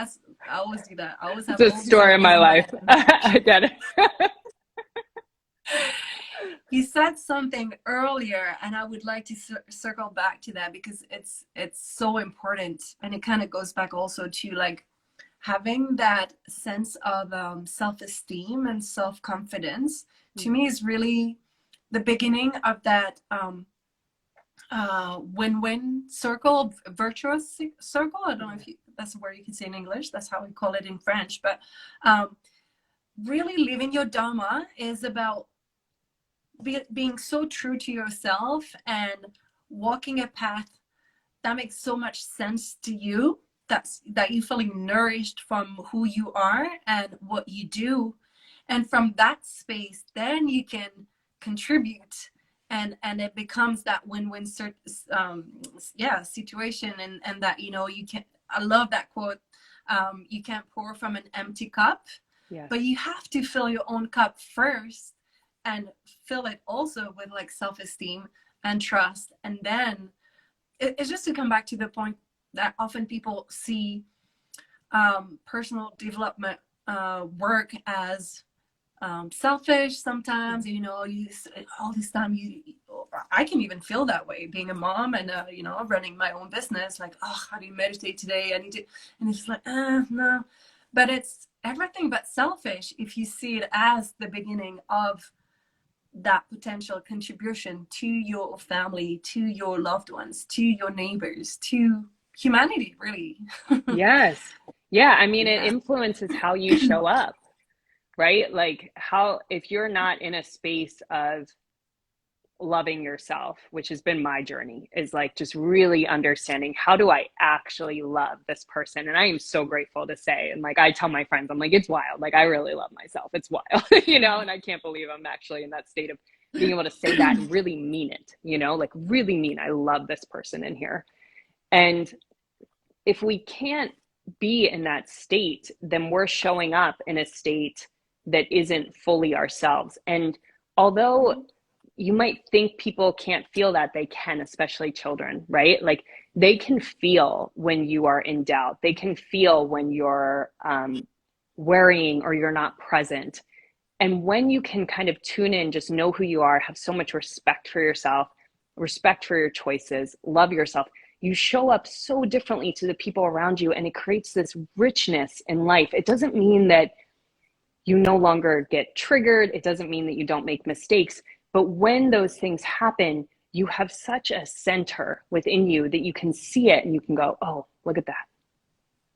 I always do that. I always have it's a story of my life. I get it. You said something earlier, and I would like to circle back to that, because it's so important, and it kind of goes back also to like having that sense of self-esteem and self-confidence. To me, is really the beginning of that win-win circle, virtuous circle. I don't know if that's a word you can say in English. That's how we call it in French. But really living your Dharma is about being so true to yourself and walking a path that makes so much sense to you, that you're feeling nourished from who you are and what you do. And from that space, then you can contribute, and it becomes that win-win situation. And that, you can, I love that quote, you can't pour from an empty cup. Yes. But you have to fill your own cup first, and fill it also with like self-esteem and trust. And then it's just to come back to the point that often people see personal development work as selfish sometimes. All this time, I can even feel that way being a mom and running my own business. Like, oh, how do you meditate today? I need to, and it's like, no. But it's everything but selfish if you see it as the beginning of that potential contribution to your family, to your loved ones, to your neighbors, to humanity, really. Yes. Yeah. I mean, it influences how you show up, right? Like, if you're not in a space of loving yourself, which has been my journey, is like just really understanding, how do I actually love this person? And I am so grateful to say, and like I tell my friends, I'm like, it's wild. Like, I really love myself. It's wild, and I can't believe I'm actually in that state of being able to say that and really mean it, like really mean, I love this person in here. And if we can't be in that state, then we're showing up in a state that isn't fully ourselves. And although you might think people can't feel that, they can, especially children, right? Like, they can feel when you are in doubt. They can feel when you're worrying or you're not present. And when you can kind of tune in, just know who you are, have so much respect for yourself, respect for your choices, love yourself, you show up so differently to the people around you, and it creates this richness in life. It doesn't mean that you no longer get triggered. It doesn't mean that you don't make mistakes. But when those things happen, you have such a center within you that you can see it and you can go, oh, look at that.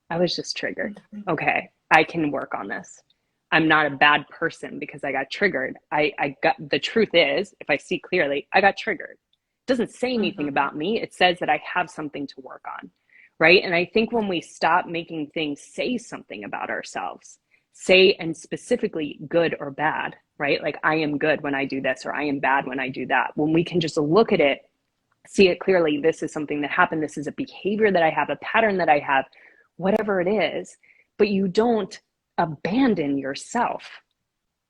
I was just triggered. Okay, I can work on this. I'm not a bad person because I got triggered. The truth is, if I see clearly, I got triggered. It doesn't say anything about me. It says that I have something to work on, right? And I think when we stop making things say something about ourselves, say, and specifically good or bad, right? Like, I am good when I do this, or I am bad when I do that. When we can just look at it, see it clearly, this is something that happened. This is a behavior that I have, a pattern that I have, whatever it is, but you don't abandon yourself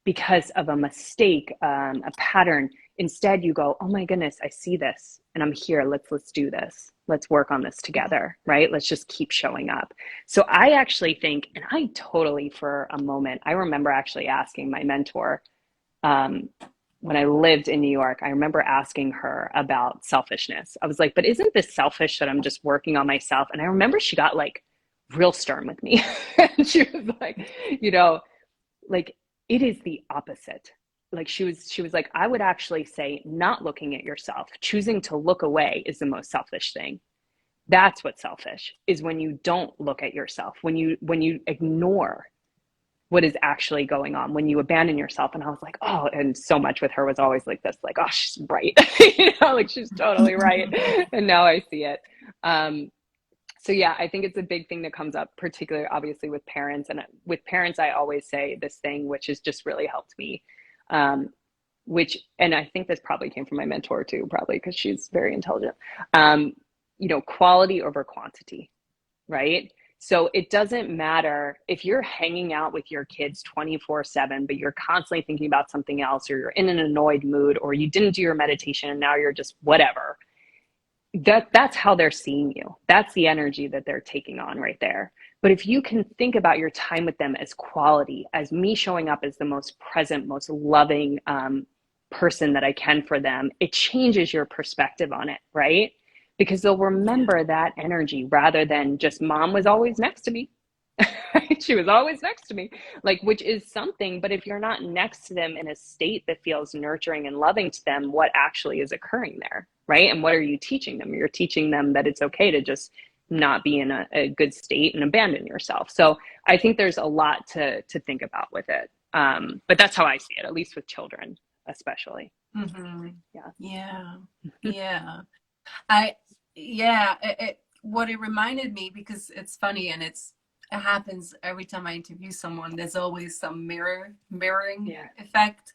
because of a mistake, a pattern. Instead, you go, oh my goodness, I see this and I'm here. Let's do this. Let's work on this together, right? Let's just keep showing up. So I actually think, and I totally, for a moment, I remember actually asking my mentor, when I lived in New York, I remember asking her about selfishness. I was like, but isn't this selfish that I'm just working on myself? And I remember she got like real stern with me. And she was like, like, it is the opposite. Like she was like, I would actually say not looking at yourself, choosing to look away is the most selfish thing. That's what's selfish, is when you don't look at yourself, when you ignore what is actually going on, when you abandon yourself. And I was like, oh, and so much with her was always like this, like, oh, she's right. You know, like she's totally right. And now I see it. So yeah, I think it's a big thing that comes up, particularly obviously with parents. And with parents, I always say this thing, which has just really helped me. And I think this probably came from my mentor too, probably because she's very intelligent. You know, quality over quantity, right? So it doesn't matter if you're hanging out with your kids 24/7, but you're constantly thinking about something else, or you're in an annoyed mood, or you didn't do your meditation and now you're just whatever. That's how they're seeing you. That's the energy that they're taking on right there. But if you can think about your time with them as quality, as me showing up as the most present, most loving person that I can for them, it changes your perspective on it, right? Because they'll remember that energy rather than just mom was always next to me. She was always next to me, like, which is something. But if you're not next to them in a state that feels nurturing and loving to them, what actually is occurring there, right? And what are you teaching them? You're teaching them that it's okay to just not be in a good state and abandon yourself. So I think there's a lot to think about with it. But that's how I see it, at least with children, especially. Mm-hmm. Yeah. Yeah. Yeah. What it reminded me, because it's funny and it happens every time I interview someone, there's always some mirroring effect.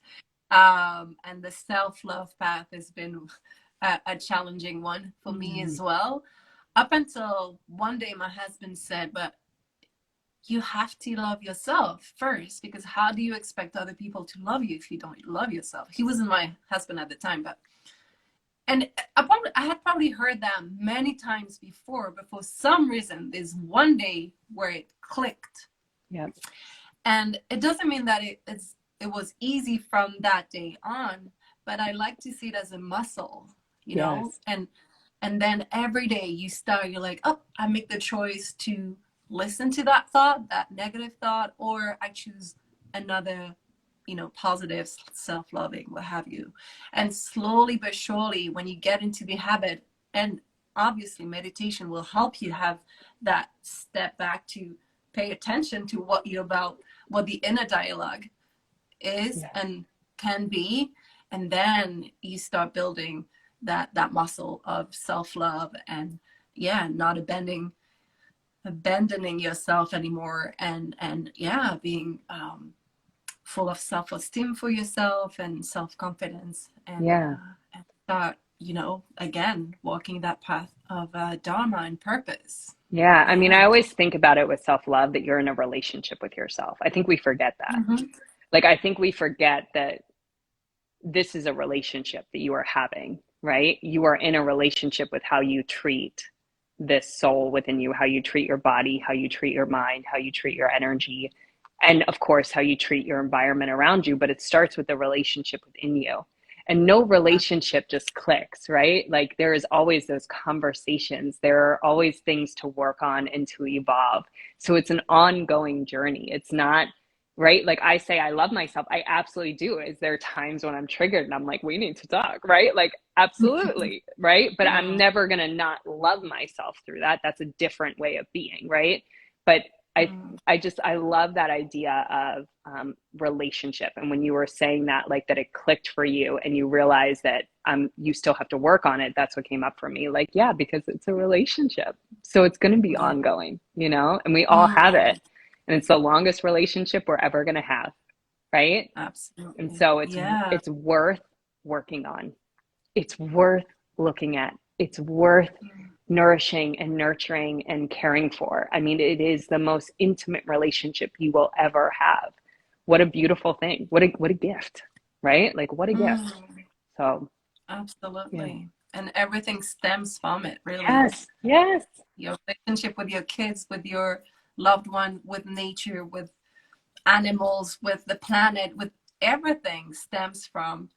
And the self-love path has been a challenging one for me as well. Up until one day my husband said, but you have to love yourself first, because how do you expect other people to love you if you don't love yourself? He wasn't my husband at the time, and I had probably heard that many times before, but for some reason, there's one day where it clicked. Yeah. And it doesn't mean that it was easy from that day on, but I like to see it as a muscle, you know? And then every day you're like, oh, I make the choice to listen to that thought, that negative thought, or I choose another, positive, self-loving, what have you. And slowly but surely, when you get into the habit, and obviously meditation will help you have that step back to pay attention to what the inner dialogue is and can be. And then you start building that muscle of self-love and not abandoning yourself anymore, and being full of self-esteem for yourself and self-confidence, and start, again, walking that path of Dharma and purpose. Yeah. I mean, I always think about it with self-love that you're in a relationship with yourself. I think we forget that. Mm-hmm. Like, I think we forget that this is a relationship that you are having, right? You are in a relationship with how you treat this soul within you, how you treat your body, how you treat your mind, how you treat your energy, and of course, how you treat your environment around you. But it starts with the relationship within you. And no relationship just clicks, right? Like, there is always those conversations. There are always things to work on and to evolve. So it's an ongoing journey. It's not, right? Like, I say I love myself. I absolutely do. Is there times when I'm triggered and I'm like, we need to talk, right? Like, absolutely, right? But I'm never going to not love myself through that. That's a different way of being, right? But I love that idea of relationship. And when you were saying that, like, that it clicked for you and you realize that you still have to work on it, that's what came up for me. Like, yeah, because it's a relationship. So it's going to be ongoing, and we all have it. And it's the longest relationship we're ever going to have, right? Absolutely. And so it's worth working on. It's worth looking at. It's worth nourishing and nurturing and caring for. I mean, it is the most intimate relationship you will ever have. What a beautiful thing. What a gift, right? Like, what a gift. So absolutely. And everything stems from it, really. Yes. Your relationship with your kids, with your loved one, with nature, with animals, with the planet, with everything stems from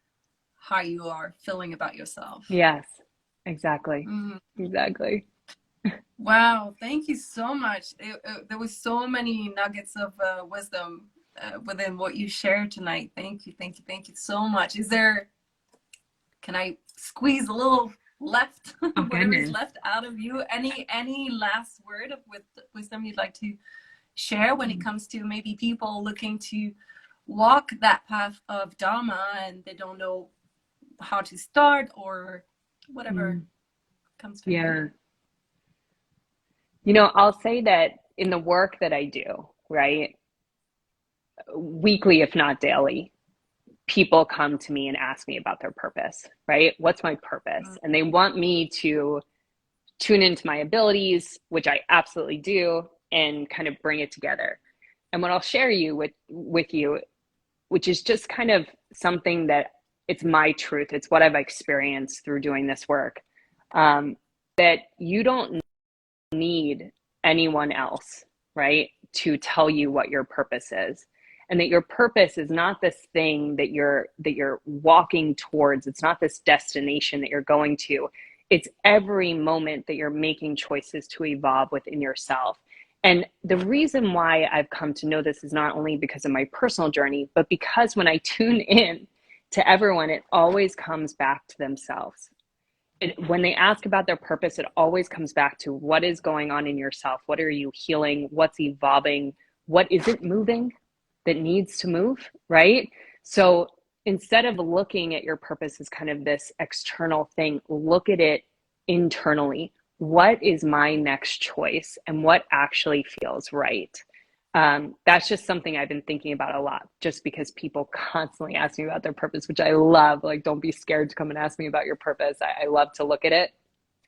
how you are feeling about yourself. Yes, exactly. Exactly. Wow, thank you so much. There was so many nuggets of wisdom within what you shared tonight. Thank you, thank you, thank you so much. Can I squeeze a little left, Oh, whatever is goodness. left out of you? Any last word of wisdom you'd like to share when it comes to maybe people looking to walk that path of Dharma and they don't know how to start or whatever comes from you? You know, I'll say that in the work that I do, right, weekly, if not daily, people come to me and ask me about their purpose, right? What's my purpose? And they want me to tune into my abilities, which I absolutely do, and kind of bring it together. And what I'll share with you, which is just kind of something that it's my truth, it's what I've experienced through doing this work, that you don't need anyone else, right, to tell you what your purpose is. And that your purpose is not this thing that you're walking towards. It's not this destination that you're going to. It's every moment that you're making choices to evolve within yourself. And the reason why I've come to know this is not only because of my personal journey, but because when I tune in to everyone, it always comes back to themselves. When they ask about their purpose, it always comes back to what is going on in yourself. What are you healing? What's evolving? What isn't moving that needs to move, right? So instead of looking at your purpose as kind of this external thing, look at it internally. What is my next choice and what actually feels right? That's just something I've been thinking about a lot, just because people constantly ask me about their purpose, which I love. Like, don't be scared to come and ask me about your purpose. I love to look at it.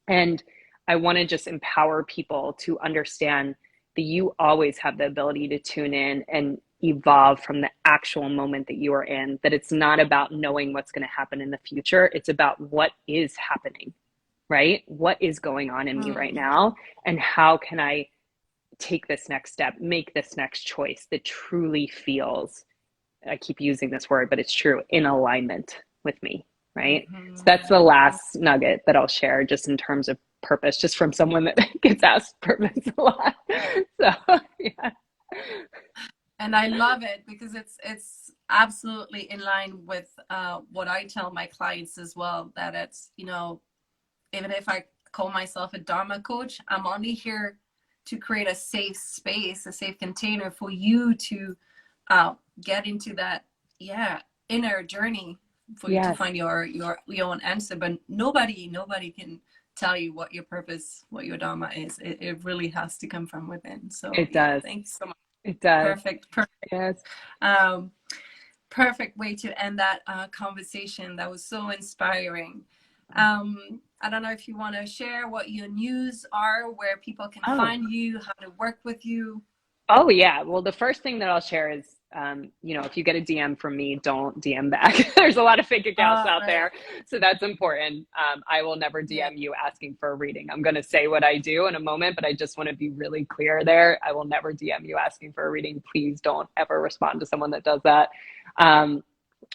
And I want to just empower people to understand that you always have the ability to tune in and evolve from the actual moment that you are in, that it's not about knowing what's going to happen in the future. It's about what is happening, right? What is going on in me right now? And how can I take this next step, make this next choice that truly feels, I keep using this word, but it's true, in alignment with me, right? So that's the last nugget that I'll share just in terms of purpose, just from someone that gets asked purpose a lot. So, yeah. And I love it because it's absolutely in line with what I tell my clients as well, that it's, you know, even if I call myself a Dharma coach, I'm only here to create a safe space, a safe container for you to get into that, inner journey, for you to find your own answer. But nobody can tell you what your purpose, what your Dharma is. It really has to come from within. So it does. Thanks so much. It does. Perfect. Yes. Perfect way to end that conversation. That was so inspiring. I don't know if you want to share what your news are, where people can find you, how to work with you. Oh, yeah. Well, the first thing that I'll share is, you know, if you get a DM from me, don't DM back. There's a lot of fake accounts out there. So that's important. I will never DM you asking for a reading. I'm going to say what I do in a moment, but I just want to be really clear there. I will never DM you asking for a reading. Please don't ever respond to someone that does that.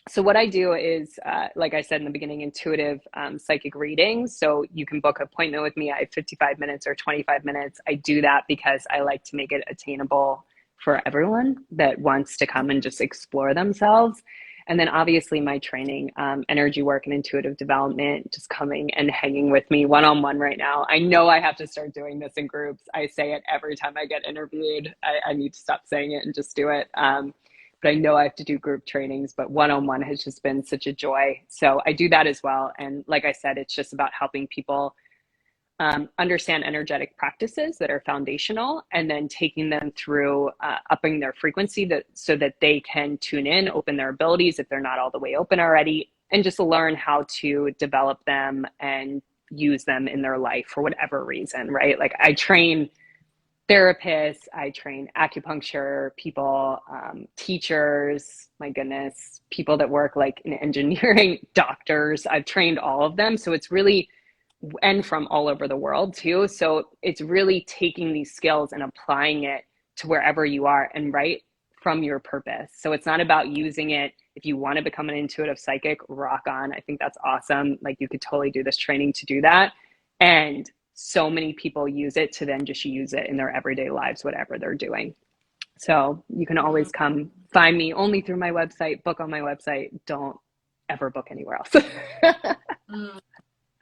So what I do is, like I said in the beginning, intuitive psychic readings. So you can book an appointment with me. I have 55 minutes or 25 minutes. I do that because I like to make it attainable for everyone that wants to come and just explore themselves. And then obviously my training, energy work and intuitive development, just coming and hanging with me one-on-one right now. I know I have to start doing this in groups. I say it every time I get interviewed. I need to stop saying it and just do it. But I know I have to do group trainings, but one-on-one has just been such a joy. So I do that as well. And like I said, it's just about helping people understand energetic practices that are foundational, and then taking them through upping their frequency so that they can tune in, open their abilities if they're not all the way open already, and just learn how to develop them and use them in their life for whatever reason, right? Like I train therapists, I train acupuncture people, teachers, my goodness, people that work like in engineering, doctors. I've trained all of them. So it's really, and from all over the world too. So it's really taking these skills and applying it to wherever you are and right from your purpose. So it's not about using it. If you want to become an intuitive psychic, rock on. I think that's awesome. Like you could totally do this training to do that. And so many people use it to then just use it in their everyday lives, whatever they're doing. So you can always come find me only through my website, book on my website. Don't ever book anywhere else. Mm,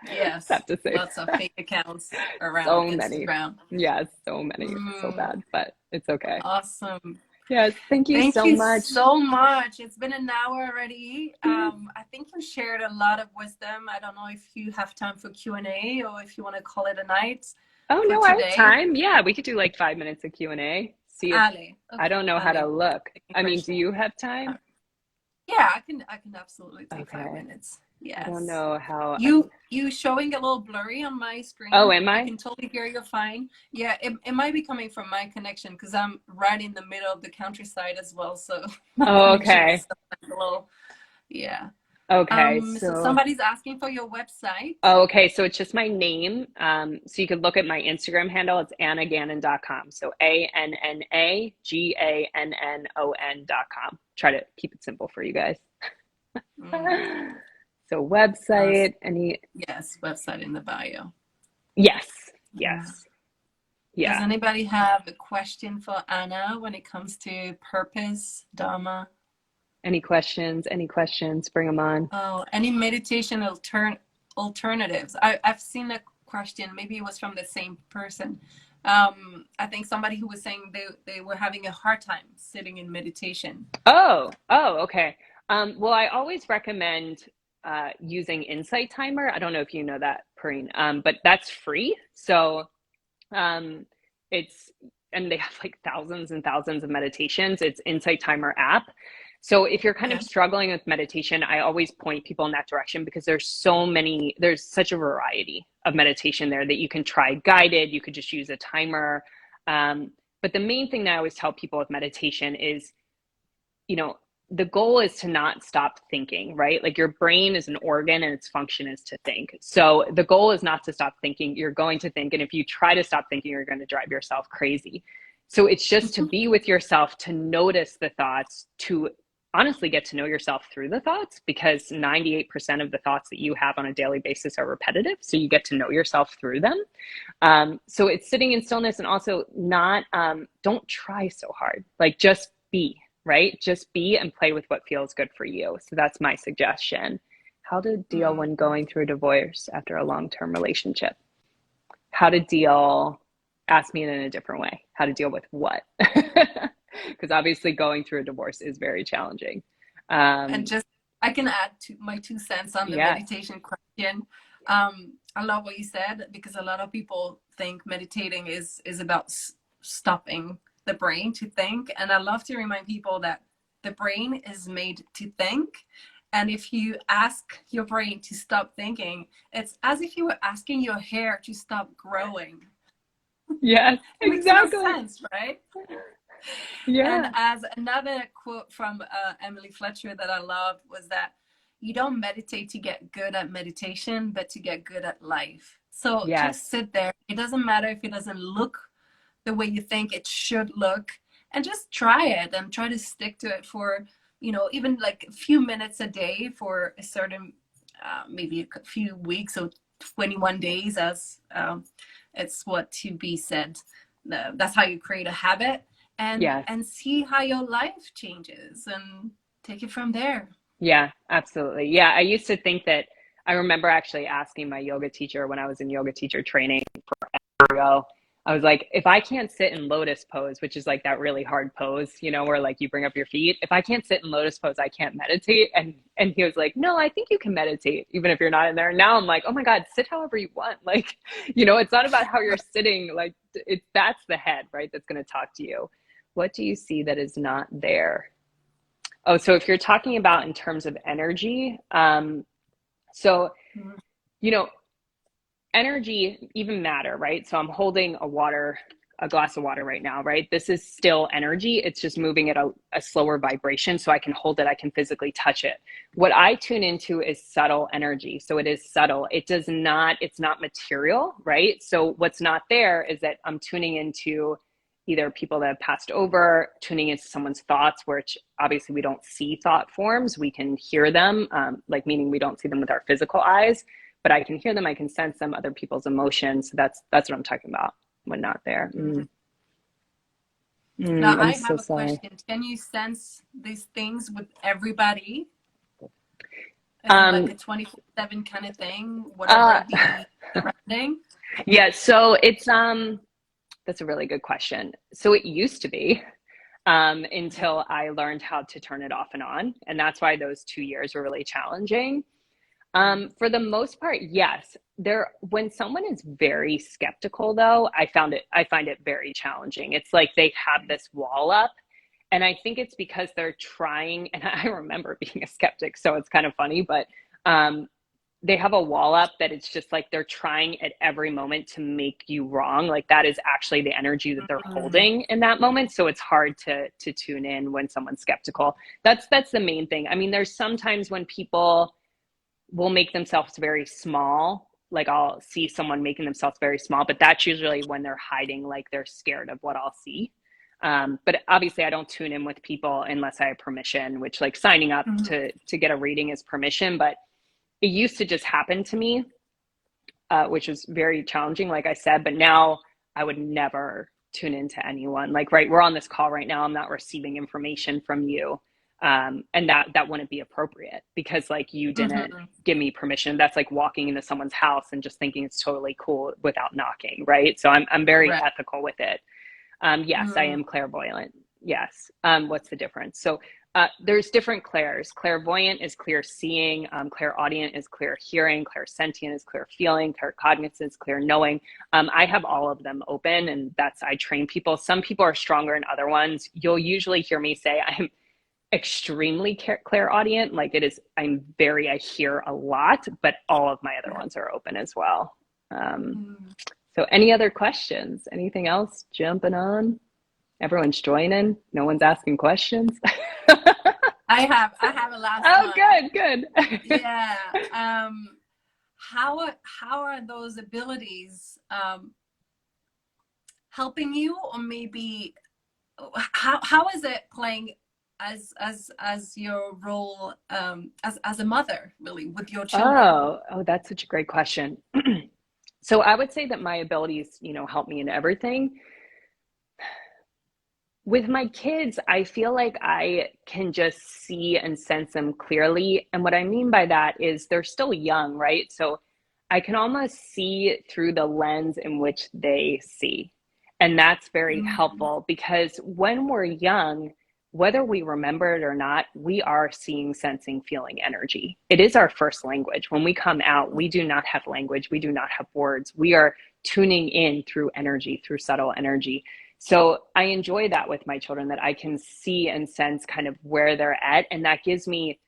yes, Have to say lots of fake accounts so around many. Instagram. Yes, so many. It's so Mm, bad, but it's okay. awesome. Yes, thank you Thank so you much. so much. It's been an hour already. I think you shared a lot of wisdom. I don't know if you have time for Q&A or if you want to call it a night Oh, for no, I have today. time. Yeah, we could do like 5 minutes of Q&A. See if Ali. I Okay, don't know how Ali. to look. I mean, do Question. you have time? Yeah, I can absolutely take Okay. 5 minutes. I don't Yes. know how You showing a little blurry on my Oh, screen. am I I? can totally hear you fine. Yeah, it might be coming from my connection because I'm right in the middle of the countryside as well. So my Oh, connection is okay. sometimes a little, yeah. Okay, So so somebody's asking for your website. oh, okay, so it's just my name. So you could look at my Instagram handle. It's annagannon.com. So ANNAGANNON.com. Try to keep it simple for you guys. Mm, So uh, website, any yes, website in the bio. yes, Uh, yes. does Yeah. anybody have a question for Anna when it comes to purpose, Dharma? Any questions? Any questions? Bring them on. Oh, any meditation alternatives? I've seen a question, maybe it was from the same person. I think somebody who was saying they were having a hard time sitting in meditation. Oh, okay. Well, I always recommend using Insight Timer. I don't know if you know that, Perrine, but that's free. So um, it's, and they have like thousands and thousands of meditations. It's Insight Timer app. So if you're kind Okay. of struggling with meditation, I always point people in that direction because there's such a variety of meditation there that you can try guided. You could just use a timer. But the main thing that I always tell people with meditation is, you know, the goal is to not stop thinking, right? Like your brain is an organ and its function is to think. So the goal is not to stop thinking. You're going to think. And if you try to stop thinking, you're going to drive yourself crazy. So it's just to be with yourself, to notice the thoughts, to honestly get to know yourself through the thoughts, because 98% of the thoughts that you have on a daily basis are repetitive. So you get to know yourself through them. So it's sitting in stillness, and also not, don't try so hard, like just be, right? Just be and play with what feels good for you. So that's my suggestion. How to deal Mm. when going through a divorce after a long-term relationship. How to deal, ask me in a different way. How to deal with what? Because obviously going through a divorce is very challenging. And just, I can add to my 2 cents on the Yes. meditation question. I love what you said, because a lot of people think meditating is about stopping the brain to think. And I love to remind people that the brain is made to think. And if you ask your brain to stop thinking, it's as if you were asking your hair to stop growing. Yes, It makes no exactly. sense, right? And Yeah. as another quote from Emily Fletcher that I loved was that you don't meditate to get good at meditation, but to get good at life. So Yes. just sit there. It doesn't matter if it doesn't look the way you think it should look, and just try it and try to stick to it for, even like a few minutes a day for a certain, maybe a few weeks or 21 days, as it's what to be said. That's how you create a habit, Yes. and see how your life changes and take it from there. Yeah, absolutely. Yeah, I used to think that, I remember actually asking my yoga teacher when I was in yoga teacher training ago. I was like, if I can't sit in lotus pose, which is like that really hard pose, where like you bring up your feet, if I can't sit in lotus pose, I can't meditate. And he was like, no, I think you can meditate even if you're not in there. Now I'm like, oh my God, sit however you want. Like, it's not about how you're sitting. Like that's the head, right? That's going to talk to you. What do you see that is not there? Oh, so if you're talking about in terms of energy, so, Mhm. energy, even matter, right? So I'm holding a glass of water right now, right? This is still energy. It's just moving at a slower vibration. So I can hold it, I can physically touch it. What I tune into is subtle energy. So it is subtle. It's not material, right? So what's not there is that I'm tuning into either people that have passed over, tuning into someone's thoughts, which obviously we don't see thought forms. We can hear them, like meaning we don't see them with our physical eyes, but I can hear them, I can sense them, other people's emotions. So that's what I'm talking about when not there. Mm. Now, I'm I so have a sorry. question. Can you sense these things with everybody? Is it like Um, a 24/7 kind of thing, uh, whatever the surrounding? yeah, so it's that's a really good question. So it used to be until I learned how to turn it off and on, and that's why those 2 years were really challenging. For the most part, yes. When someone is very skeptical, though, I find it very challenging. It's like they have this wall up, and I think it's because they're trying. And I remember being a skeptic, so it's kind of funny, but um, they have a wall up that it's just like they're trying at every moment to make you wrong. Like that is actually the energy that they're Mm, holding in that moment. So it's hard to tune in when someone's skeptical. That's the main thing. I mean, there's sometimes when people will make themselves very small. Like I'll see someone making themselves very small, but that's usually when they're hiding, like they're scared of what I'll see. But obviously I don't tune in with people unless I have permission, which like signing up mm, to get a reading is permission. But it used to just happen to me, which was very challenging, like I said, but now I would never tune into anyone. Like, right, we're on this call right now. I'm not receiving information from you. And that wouldn't be appropriate because like you didn't mhm. give me permission. That's like walking into someone's house and just thinking it's totally cool without knocking, right? So I'm very Right. ethical with it. Yes, I Mm, am clairvoyant. Yes. What's the difference? So there's different clairs. Clairvoyant is clear seeing, clairaudient is clear hearing, clairsentient is clear feeling, claircognizant is clear knowing. I have all of them open, and I train people. Some people are stronger in other ones. You'll usually hear me say I'm extremely clairaudient. Like I hear a lot, but all of my other ones are open as well. Um, mm. so any other questions? Anything else jumping on? Everyone's joining. No one's asking questions. I have a last Oh, one. good, good. Yeah. How are those abilities helping you, or maybe how is it playing as your role as a mother, really, with your children? Oh, that's such a great question. So I would say that my abilities, help me in everything. With my kids, I feel like I can just see and sense them clearly. And what I mean by that is they're still young, right? So I can almost see through the lens in which they see. And that's very Mm, helpful because when we're young, whether we remember it or not, we are seeing, sensing, feeling energy. It is our first language. When we come out, we do not have language, we do not have words. We are tuning in through energy, through subtle energy. So I enjoy that with my children, that I can see and sense kind of where they're at. And that gives me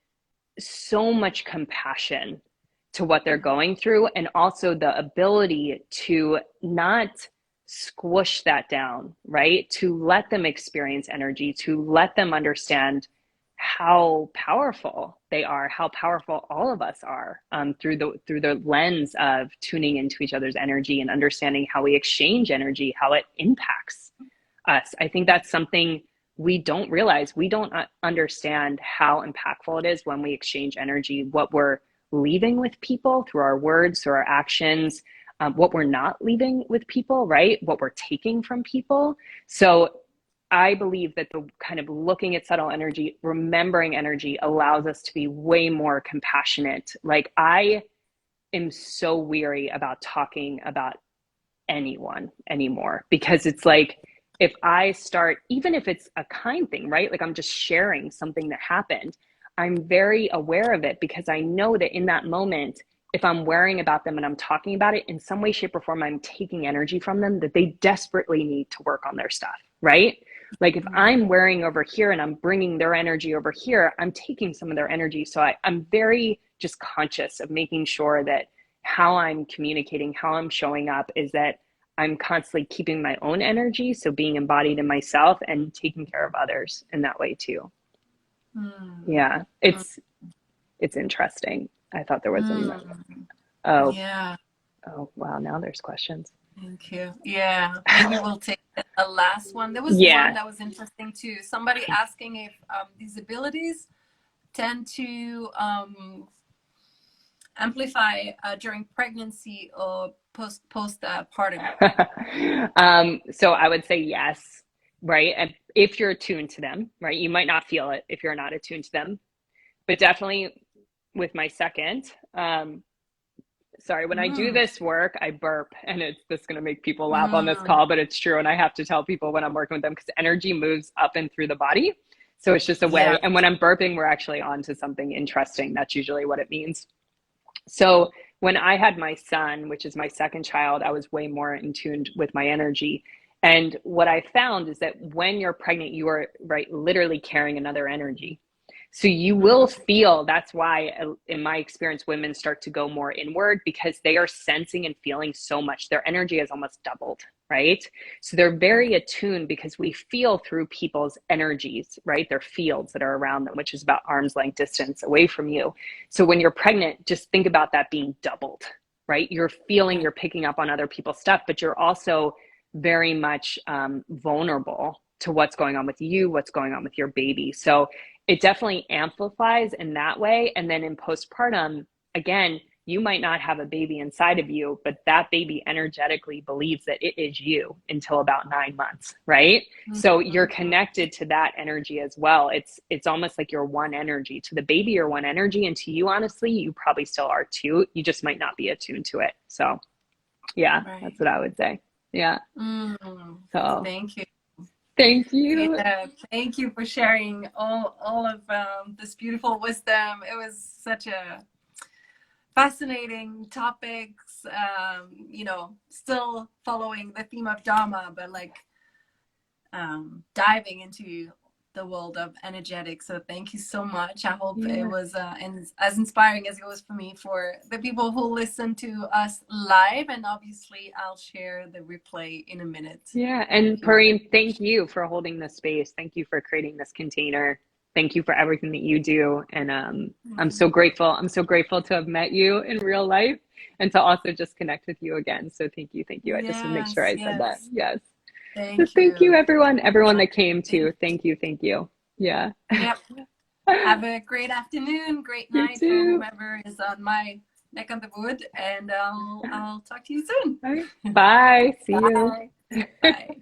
so much compassion to what they're going through, and also the ability to not squish that down, right? To let them experience energy, to let them understand how powerful they are, how powerful all of us are, through the lens of tuning into each other's energy and understanding how we exchange energy, how it impacts us. I think that's something we don't realize. We don't understand how impactful it is when we exchange energy, what we're leaving with people through our words, through our actions, what we're not leaving with people, right? What we're taking from people. So I believe that the kind of looking at subtle energy, remembering energy allows us to be way more compassionate. Like I am so weary about talking about anyone anymore because it's like if I start, even if it's a kind thing, right? Like I'm just sharing something that happened, I'm very aware of it because I know that in that moment, if I'm worrying about them and I'm talking about it in some way, shape, or form, I'm taking energy from them that they desperately need to work on their stuff, right? Like if mm, I'm wearing over here and I'm bringing their energy over here, I'm taking some of their energy. So I'm very just conscious of making sure that how I'm communicating, how I'm showing up is that I'm constantly keeping my own energy. So being embodied in myself and taking care of others in that way too. mm, Yeah, mm, it's interesting. I thought there was mm. oh, Yeah. oh, wow. Now there's questions. Thank you. Yeah, maybe we'll take a last one. There was one Yeah. that was interesting too. Somebody asking if these abilities tend to amplify during pregnancy or postpartum. So I would say yes. right? And if you're attuned to them, right? You might not feel it if you're not attuned to them, but definitely with my second, sorry, when I do this work, I burp, and it's this going to make people laugh on this call, but it's true. And I have to tell people when I'm working with them, because energy moves up and through the body. So it's just a way. Yeah. And when I'm burping, we're actually on to something interesting. That's usually what it means. So when I had my son, which is my second child, I was way more in tune with my energy. And what I found is that when you're pregnant, you are right, literally carrying another energy. So you will feel, that's why in my experience, women start to go more inward, because they are sensing and feeling so much. Their energy has almost doubled, right? So they're very attuned, because we feel through people's energies, right? Their fields that are around them, which is about arm's length distance away from you. So when you're pregnant, just think about that being doubled, right? You're feeling, you're picking up on other people's stuff, but you're also very much vulnerable to what's going on with you, what's going on with your baby. So it definitely amplifies in that way. And then in postpartum, again, you might not have a baby inside of you, but that baby energetically believes that it is you until about 9 months, right? So you're connected to that energy as well. It's almost like you're one energy. To the baby, you're one energy. And to you, honestly, you probably still are too. You just might not be attuned to it. So yeah, that's what I would say. Yeah. So Thank you. Thank you. Yeah, thank you for sharing all of this beautiful wisdom. It was such a fascinating topics, you know, still following the theme of Dharma, but like diving into the world of energetics. So thank you so much. I hope it was as inspiring as it was for me, for the people who listen to us live, and obviously I'll share the replay in a minute. Yeah, and Perrine, thank you for holding this space. Thank you for creating this container. Thank you for everything that you do. And I'm so grateful. I'm so grateful to have met you in real life, and to also just connect with you again. So thank you. Thank you. I just want to make sure I said that. Yes. Thank you, everyone that came too. Thank you. Yeah. Yep. Have a great afternoon, great night for whomever is on my neck of the wood, and I'll talk to you soon. Bye. See you. Bye.